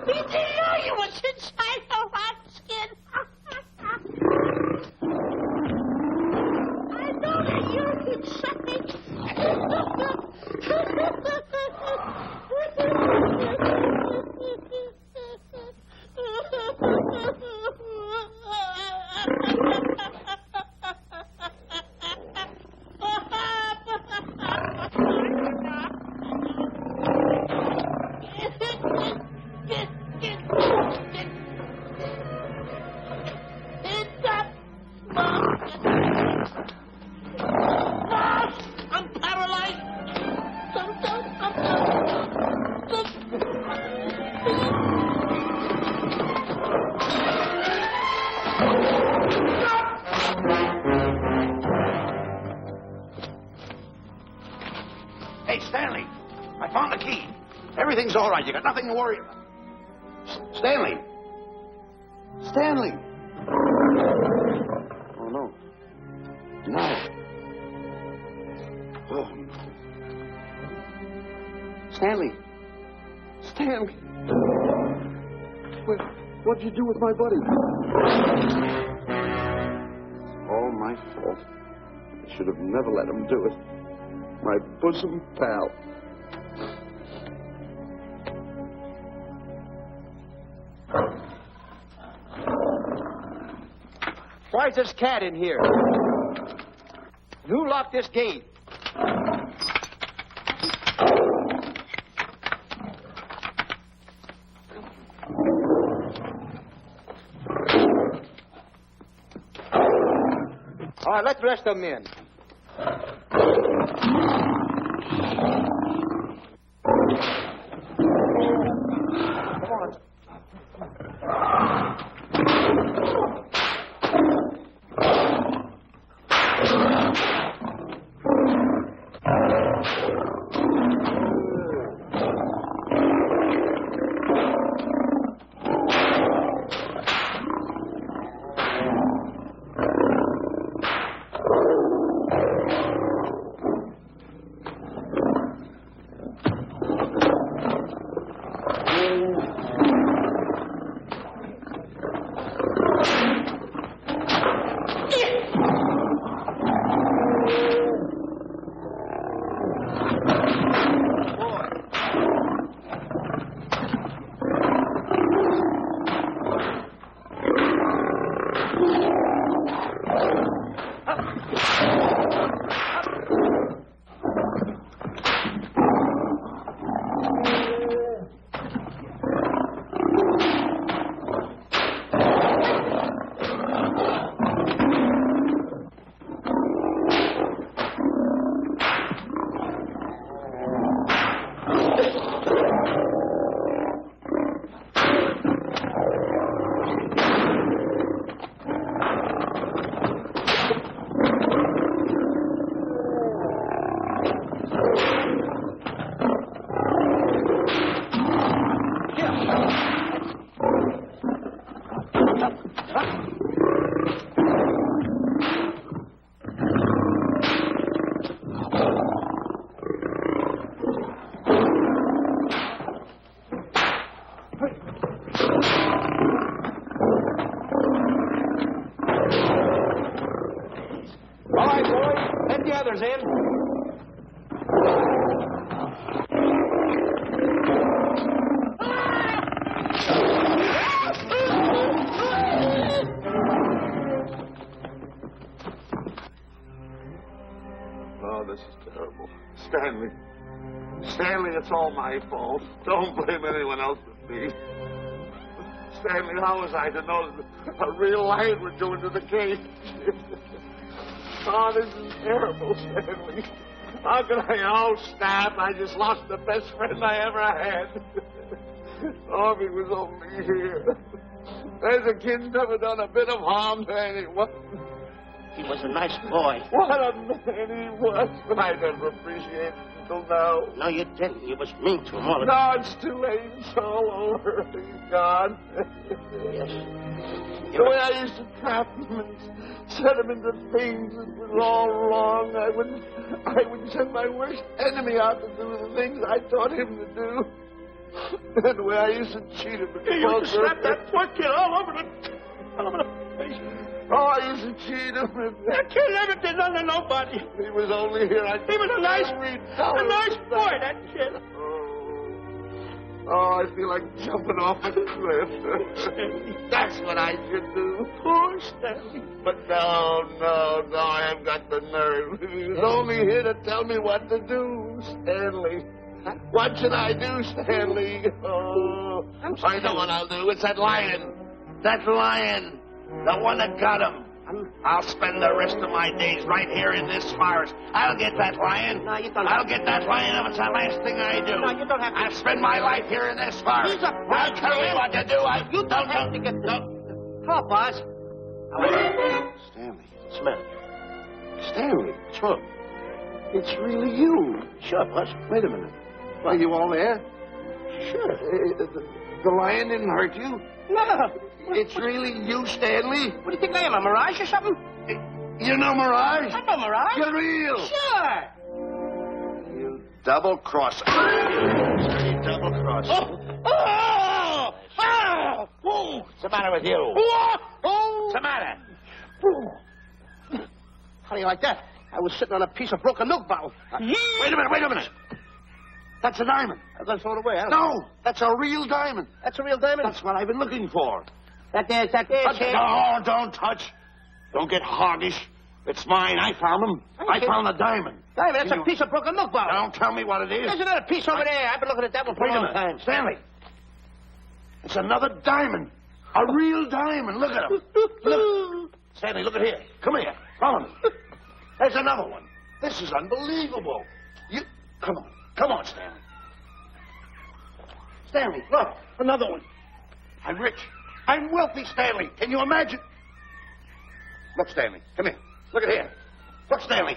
He didn't know you was inside the lion's skin. I know that you're inside. I'm paralyzed. Hey, Stanley, I found the key. Everything's all right. You got nothing to worry about. Stanley. Stanley. Oh, no. No. Oh, no. Stanley. Stanley. What'd you do with my buddy? All my fault. I should have never let him do it. My bosom pal. Why's this cat in here? Who locked this gate? All right, let the rest of them in. Come on. Stanley, it's all my fault. Don't blame anyone else but me. Stanley, how was I to know that a real lion would go into the cage? Oh, this is terrible, Stanley. How could I? Oh, snap. I just lost the best friend I ever had. Oh, if he was only here. There's a kid's never done a bit of harm to anyone. He was a nice boy. What a man he was. But I never appreciated it until now. No, you didn't. You was mean to him all the No, time. it's too late. It's all over. He's gone. Yes. The way I used to trap him and set him into things that was all wrong, I would send my worst enemy out to do the things I taught him to do. And the way I used to cheat him. You used to slap that poor kid all over the face. Oh, I used to cheat him. That kid never did nothing to nobody. He was only here. He was a nice boy, that kid. Oh, I feel like jumping off a cliff. That's what I should do. Poor Stanley. But no, I haven't got the nerve. He was only here to tell me what to do, Stanley. What should I do, Stanley? Oh, I know what I'll do. It's that lion. That lion. The one that got him. I'll spend the rest of my days right here in this forest. I'll get that lion. No, you don't. I'll get that lion if it's the last thing I do. No, you don't have to. I'll spend my life here in this forest. He's a I'll tell you what to do. You don't have to get the... Come on, boss. Stanley. Smell. Stanley. Sure. It's really you. Sure, boss. Wait a minute. Are you all there? Sure. The lion didn't hurt you? No. It's really you, Stanley? What do you think I am, a mirage or something? You know Mirage? I'm no mirage. You're real. Sure. You double-crosser. You double-crosser. Oh! What's the matter with you? What's the matter? How do you like that? I was sitting on a piece of broken milk bottle. Wait a minute. That's a diamond. I got thrown away. No, that's a real diamond. That's a real diamond? That's what I've been looking for. That there, kid. No, don't touch. Don't get hoggish. It's mine. I found them. I found the diamond. Diamond, that's a piece of broken milk bottle. Don't tell me what it is. There's another piece over there. I've been looking at that one for Wait a a long minute. time. Stanley. It's another diamond. A real diamond. Look at him. Look. Stanley, look at here. Come here. Follow me. There's another one. This is unbelievable. Come on, Stanley. Stanley, look. Another one. I'm rich. I'm wealthy, Stanley. Can you imagine? Look, Stanley. Come here. Look at here. Look, Stanley.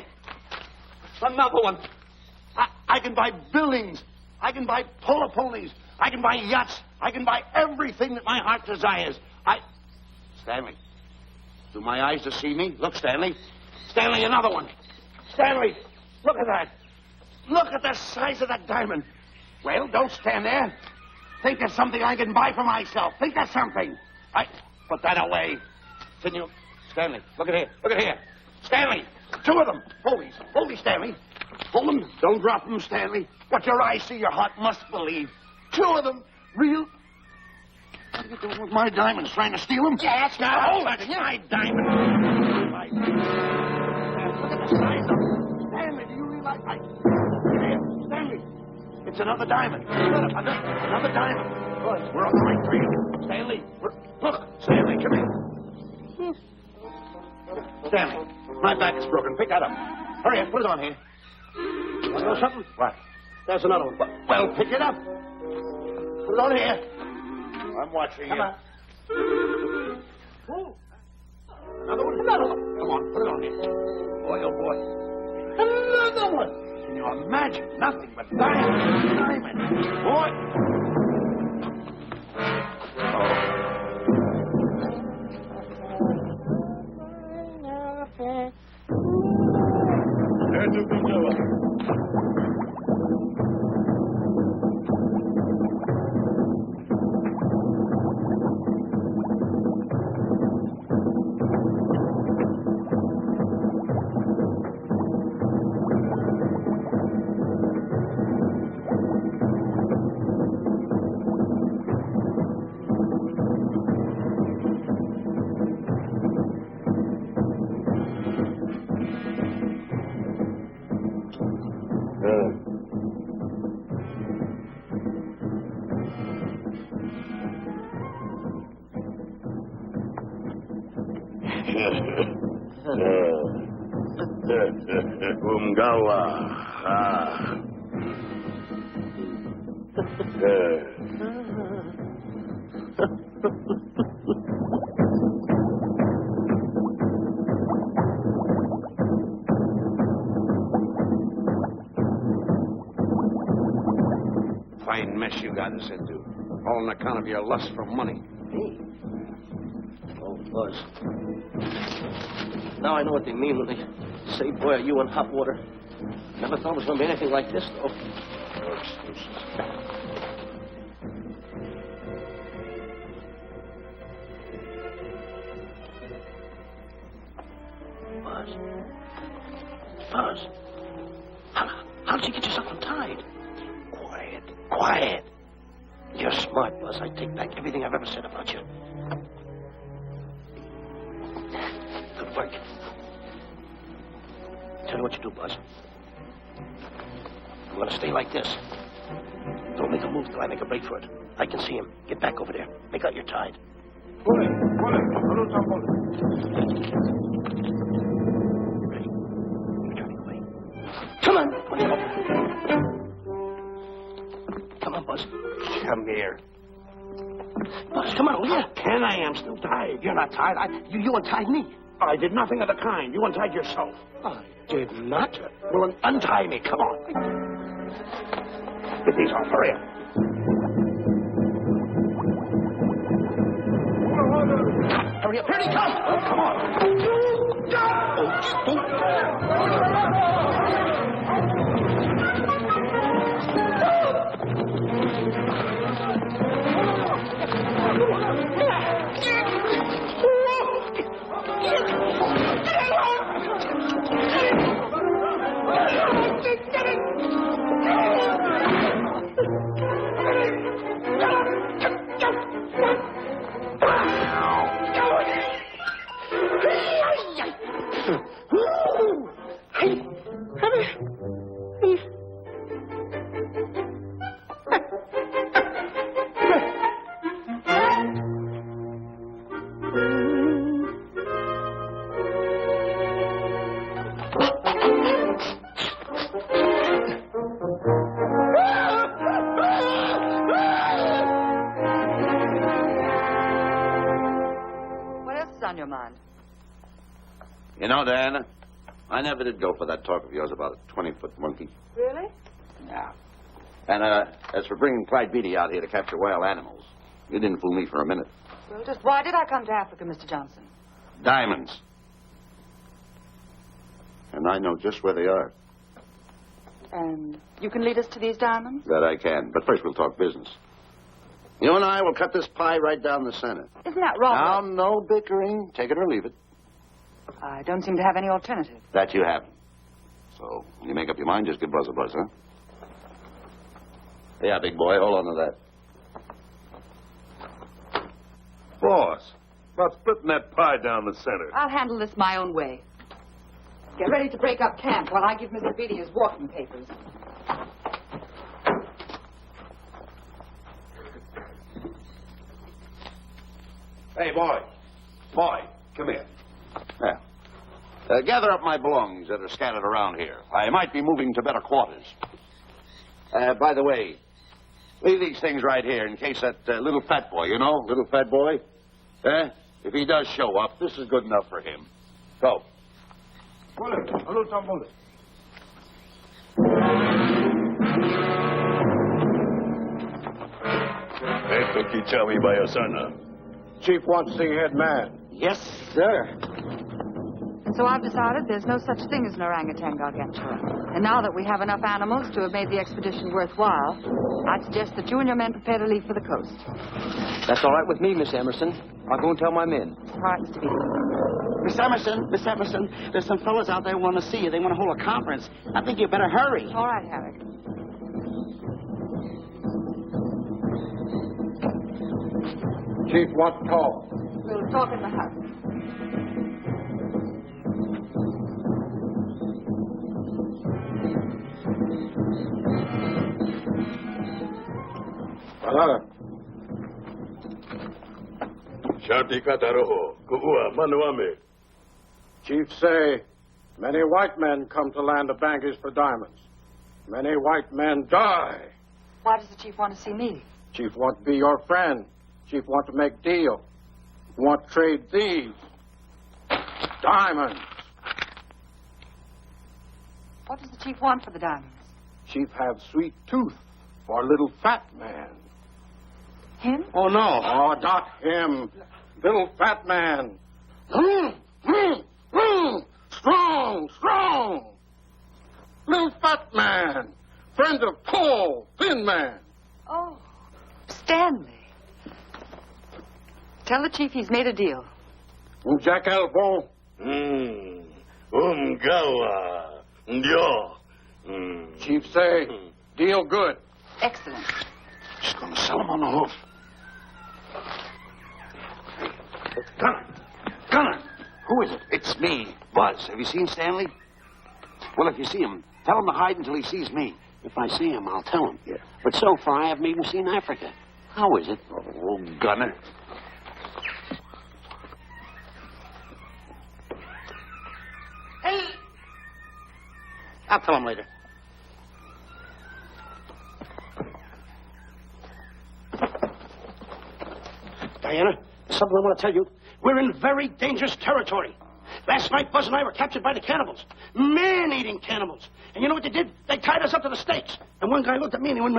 Another one. I can buy buildings. I can buy polo ponies. I can buy yachts. I can buy everything that my heart desires. Stanley. Do my eyes deceive me? Look, Stanley. Stanley, another one. Stanley, look at that. Look at the size of that diamond. Well, don't stand there. Think of something I can buy for myself. Think of something. Put that away. Can you... Stanley, look at here. Look at here. Stanley, two of them. Hold these, Stanley. Hold them. Don't drop them, Stanley. What your eyes see, your heart must believe. Two of them. Real... What are you doing with my diamonds? Trying to steal them? Yes, now hold it. My diamond. Look at the size of them. Stanley, do you realize... Stanley. It's another diamond. Another diamond. Good. We're on the right trail. Stanley, look. Stanley, come here. Stanley, my back is broken. Pick that up. Hurry up. Put it on here. You know something? What? There's another one. Well, pick it up. Put it on here. I'm watching you. Come on. Another one. Come on, put it on here. Boy, oh boy. Another one. Can you imagine? Nothing but diamond. Boy. Umgawa. Fine mess you got us into. All on account of your lust for money. Me? Oh, Buzz. Now I know what they mean when they say, boy, are you in hot water. Never thought it was going to be anything like this, though. No excuses. Buzz. How did you get yourself untied? Quiet. You're smart, Buzz. I take back everything I've ever said about you. Good work. Tell you what you do, Buzz. I'm going to stay like this. Don't make a move till I make a break for it. I can see him. Get back over there. Make out you're tied. Ready. You're turning away. Come on. Come on, Buzz. Come here. Buzz, come on, will you? Can I? I'm still tied. You're not tied. You untied me. I did nothing of the kind. You untied yourself. I did not. Well, untie me. Come on. Get these off. Hurry up. Hurry up. Here he comes. Oh, come on. On your mind? You know, Diana, I never did go for that talk of yours about a 20-foot monkey. Really? Yeah. And as for bringing Clyde Beatty out here to capture wild animals, you didn't fool me for a minute. Well, just why did I come to Africa, Mr. Johnson? Diamonds. And I know just where they are. And you can lead us to these diamonds? That I can. But first we'll talk business. You and I will cut this pie right down the center. Isn't that wrong? Now, no bickering. Take it or leave it. I don't seem to have any alternative. That you haven't. So, when you make up your mind, just give Buzz a buzz, huh? Yeah, big boy, hold on to that. Boss, about splitting that pie down the center. I'll handle this my own way. Get ready to break up camp while I give Mr. Beatty his walking papers. Hey, boy, come here. Yeah. Gather up my belongings that are scattered around here. I might be moving to better quarters. By the way, leave these things right here in case that little fat boy, little fat boy, if he does show up, this is good enough for him. Go. Chief wants to see head man. Yes, sir. So I've decided there's no such thing as an orangutan gargantua. And now that we have enough animals to have made the expedition worthwhile, I'd suggest that you and your men prepare to leave for the coast. That's all right with me, Miss Emerson. I'll go and tell my men. All right, Mr. Beatty. Miss Emerson, there's some fellas out there who want to see you. They want to hold a conference. I think you better hurry. All right, Harry. Chief wants to talk. We'll talk in the house. Shanti Kataroho, Kuua, Manuame. Chief say, many white men come to land of Bangers for diamonds. Many white men die. Why does the chief want to see me? Chief want to be your friend. Chief want to make deal. Want to trade these diamonds. What does the chief want for the diamonds? Chief have sweet tooth for little fat man. Him? Oh, no. Oh, not him. Little fat man. Strong, strong. Little fat man. Friend of tall, thin man. Oh, Stanley. Tell the chief he's made a deal. Jack Elbow. Gawa. Yo. Chief say, deal good. Excellent. She's going to sell him on the hoof. Gunner. Who is it? It's me, Buzz. Have you seen Stanley? Well, if you see him, tell him to hide until he sees me. If I see him, I'll tell him. Yeah. But so far, I haven't even seen Africa. How is it? Oh, Gunner. Hey! I'll tell him later. Diana, there's something I want to tell you. We're in very dangerous territory. Last night, Buzz and I were captured by the cannibals. Man-eating cannibals. And you know what they did? They tied us up to the stakes. And one guy looked at me and he went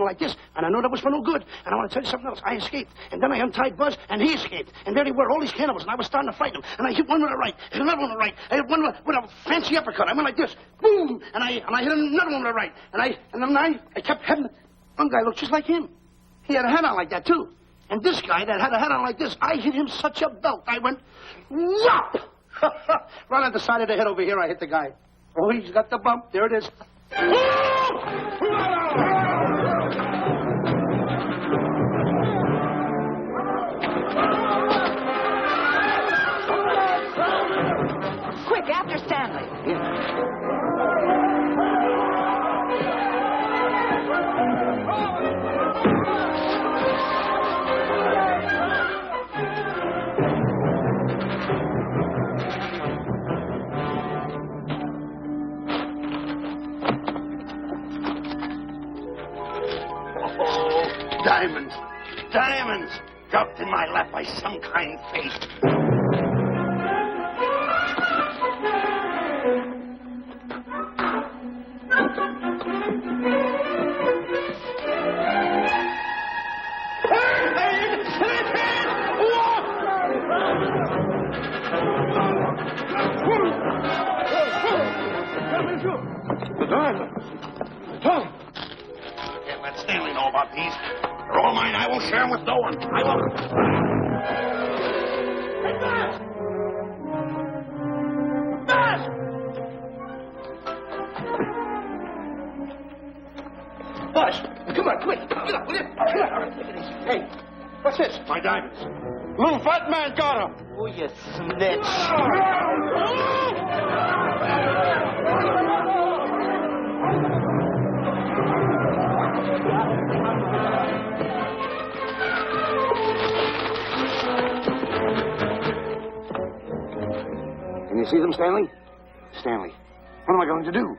like this. And I know that was for no good. And I want to tell you something else. I escaped. And then I untied Buzz and he escaped. And there they were, all these cannibals. And I was starting to fight them. And I hit one with a right. And another one with a right. I hit one with a fancy uppercut. I went like this. Boom! And I hit another one with a right. And then I kept having... One guy looked just like him. He had a hat on like that, too. And this guy that had a hat on like this, I hit him such a belt. I went, whop! Right on the side of the head over here, I hit the guy. Oh, he's got the bump. There it is. Quick, after Stanley. Diamonds. Diamonds. Dropped in my lap by some kind fate. The diamonds. Tom. Can't let Stanley know about these. They're all mine. I won't share them with no one. I won't. Hey, Buzz! Buzz! Buzz! Come on, quick. Get up, will you? Get up. Take it easy. Hey, what's this? My diamonds. Little fat man got him. Oh, you snitch. Can you see them, Stanley? Stanley, what am I going to do?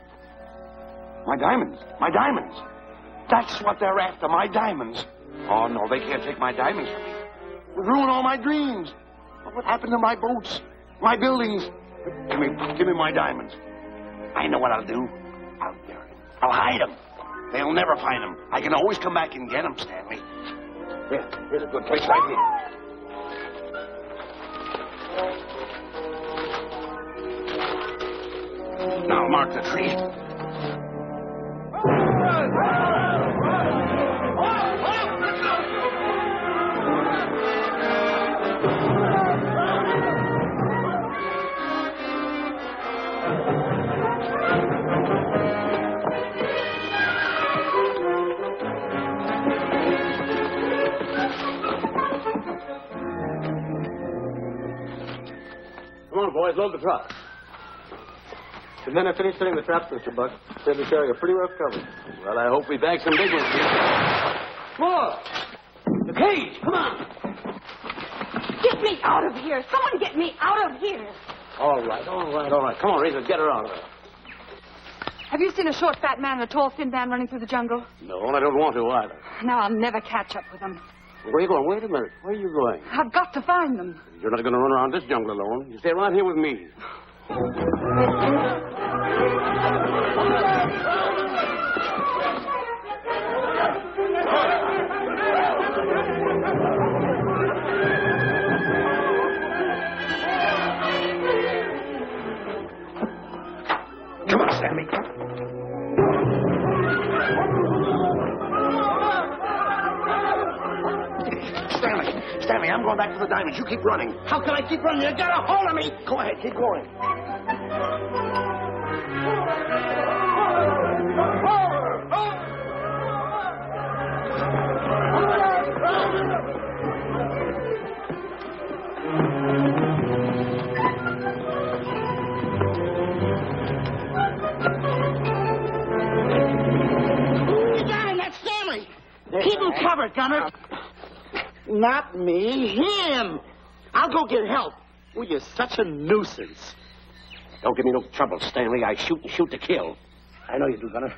My diamonds. My diamonds. That's what they're after, my diamonds. Oh, no, they can't take my diamonds from me. It'll ruin all my dreams. What happened to my boats? My buildings? Give me my diamonds. I know what I'll do. I'll bury them. I'll hide them. They'll never find them. I can always come back and get them, Stanley. Here's a good place right here. Now mark the tree. Come on, boys, load the truck. The men have finished setting the traps, Mr. Buck. They'll be carrying a pretty rough cover. Well, I hope we bag some big ones here. More! The cage, come on! Get me out of here! Someone get me out of here! All right. Come on, Razor, get her out of there. Have you seen a short, fat man and a tall, thin man running through the jungle? No, and I don't want to either. Now I'll never catch up with them. Where are you going? Wait a minute. Where are you going? I've got to find them. You're not going to run around this jungle alone. You stay right here with me. Come on, Sammy. Stanley, I'm going back to the diamonds. You keep running. How can I keep running? You got a hold of me. Go ahead, keep going. You got him. That's Stanley. Keep him covered, Gunner. Not me, him. I'll go get help. Well, you're such a nuisance. Don't give me no trouble, Stanley. I shoot and shoot to kill. I know you do, Gunner.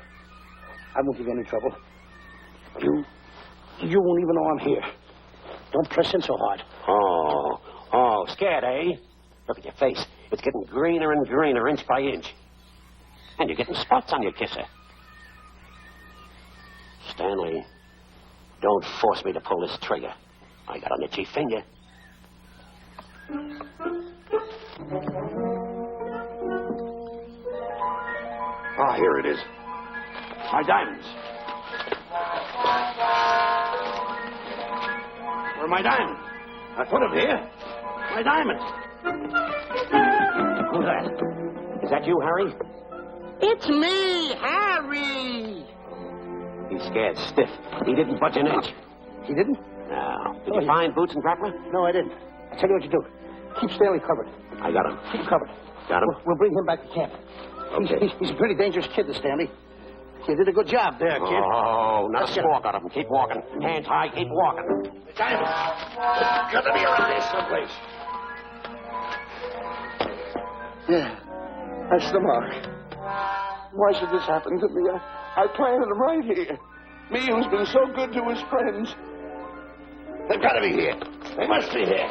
I won't give you any trouble. You won't even know I'm here. Don't press in so hard. Oh, scared, eh? Look at your face. It's getting greener and greener, inch by inch. And you're getting spots on your kisser. Stanley, don't force me to pull this trigger. I got an itchy finger. Ah, here it is. My diamonds. Where are my diamonds? I put them here. My diamonds. Who's that? Is that you, Harry? It's me, Harry. He's scared stiff. He didn't budge an inch. He didn't? No. Did you find Boots and Grappler? No, I didn't. I'll tell you what you do. Keep Stanley covered. I got him. Keep him covered. Got him? We'll bring him back to camp. Okay. He's a pretty dangerous kid, this Stanley. You did a good job there, kid. Oh, not a Let's get squawk out of him. Keep walking. Hands high, keep walking. The diamonds. There's got to be around here someplace. Yeah, that's the mark. Why should this happen to me? I planted them right here. Me who's been so good to his friends. They've got to be here. They must be here.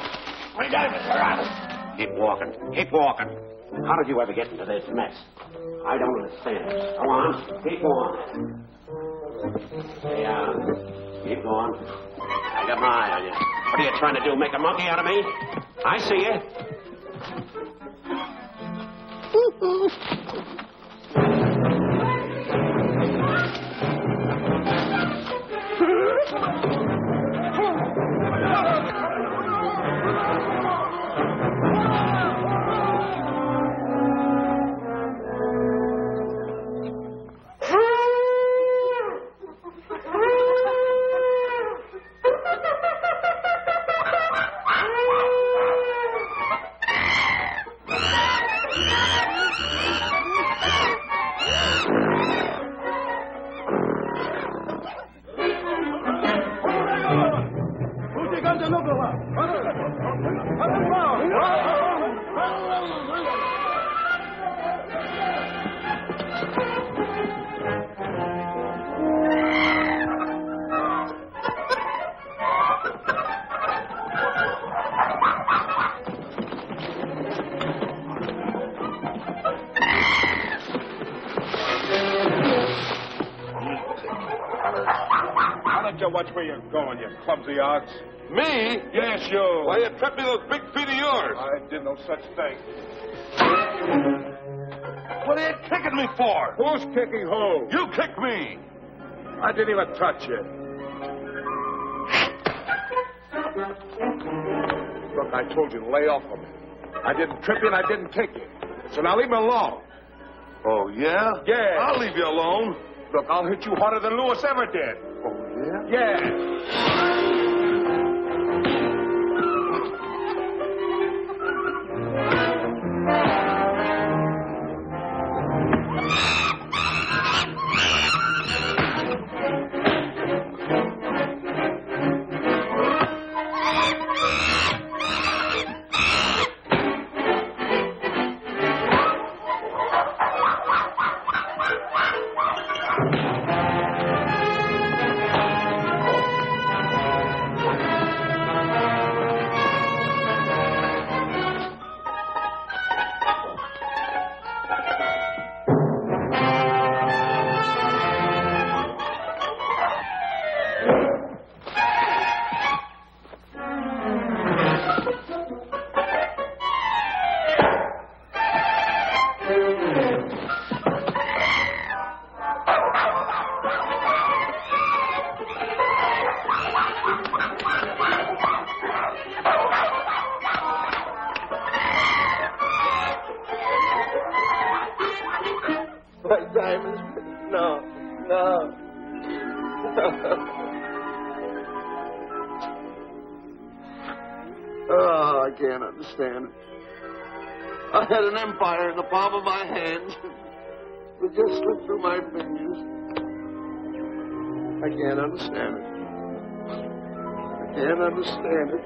My diamonds are out. Keep walking. Keep walking. How did you ever get into this mess? I don't understand. Go on. Keep going. Yeah. Keep going. I got my eye on you. What are you trying to do? Make a monkey out of me? I see you. Watch where you're going, you clumsy ox. Me? Yes, you. Why, you tripped me those big feet of yours. I did no such thing. What are you kicking me for? Who's kicking who? You kicked me. I didn't even touch you. Look, I told you to lay off of me. I didn't trip you and I didn't kick you. So now leave me alone. Oh, yeah? Yeah. I'll leave you alone. Look, I'll hit you harder than Lewis ever did. Oh, yeah? Yeah. Oh, I can't understand it. I had an empire in the palm of my hand. It just slipped through my fingers. I can't understand it. I can't understand it.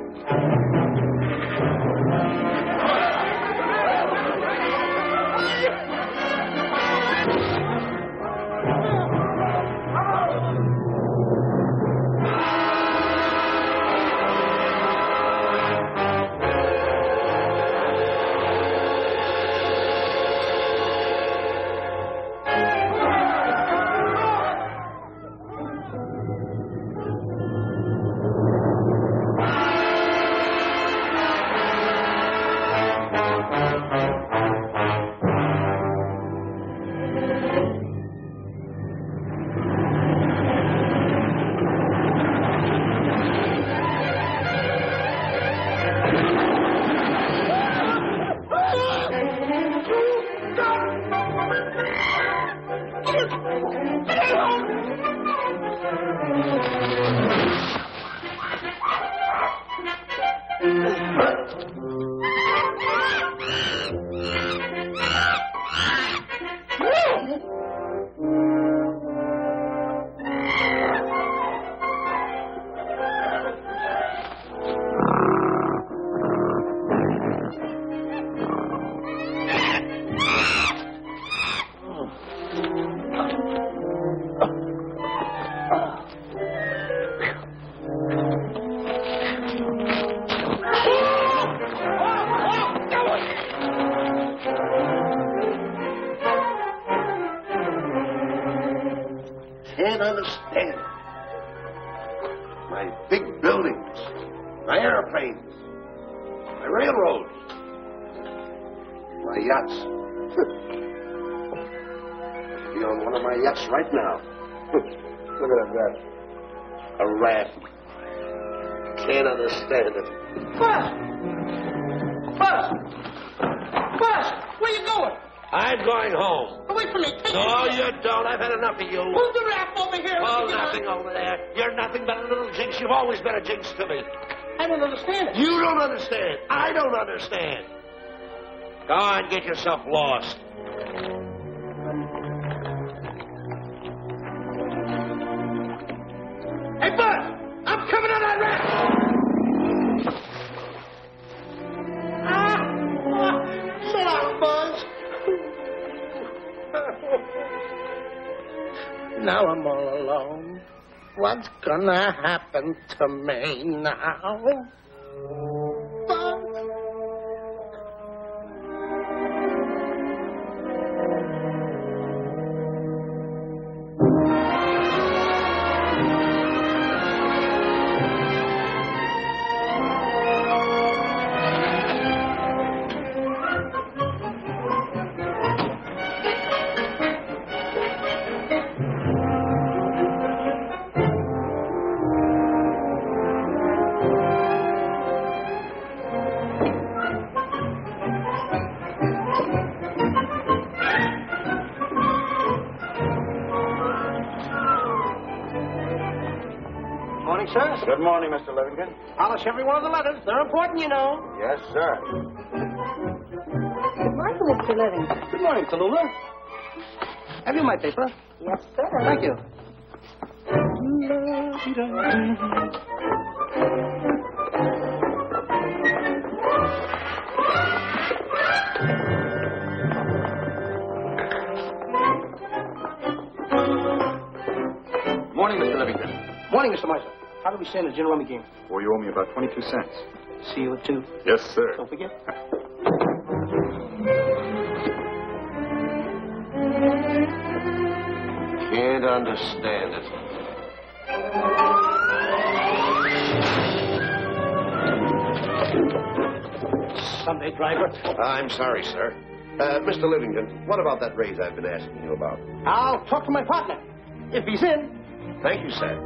Can't understand it. My big buildings, my airplanes, my railroads, my yachts. I could be on one of my yachts right now. Look at that. A raft. Can't understand it. Buzz! Where you going? I'm going home. Wait for me. No, you don't. I've had enough of you. Move the raft over here. Oh, nothing over there. You're nothing but a little jinx. You've always been a jinx to me. I don't understand it. You don't understand. I don't understand. Go on, get yourself lost. Hey, Buzz! I'm coming on that raft! So long, Buzz. Now I'm all alone. What's gonna happen to me now? Buzz? Sir? Good morning, Mr. Livingston. Polish every one of the letters. They're important, you know. Yes, sir. Good morning, Mr. Livingston. Good morning, Tallulah. Have you my paper? Yes, sir. Thank you. Morning, Mr. Livingston. Morning, Mr. Marshall. How do we stand in the gin rummy game? Well, you owe me about 22 cents. See you at 2. Yes, sir. Don't forget. Can't understand it. Sunday driver. I'm sorry, sir. Mr. Livingston, what about that raise I've been asking you about? I'll talk to my partner. If he's in. Thank you, sir.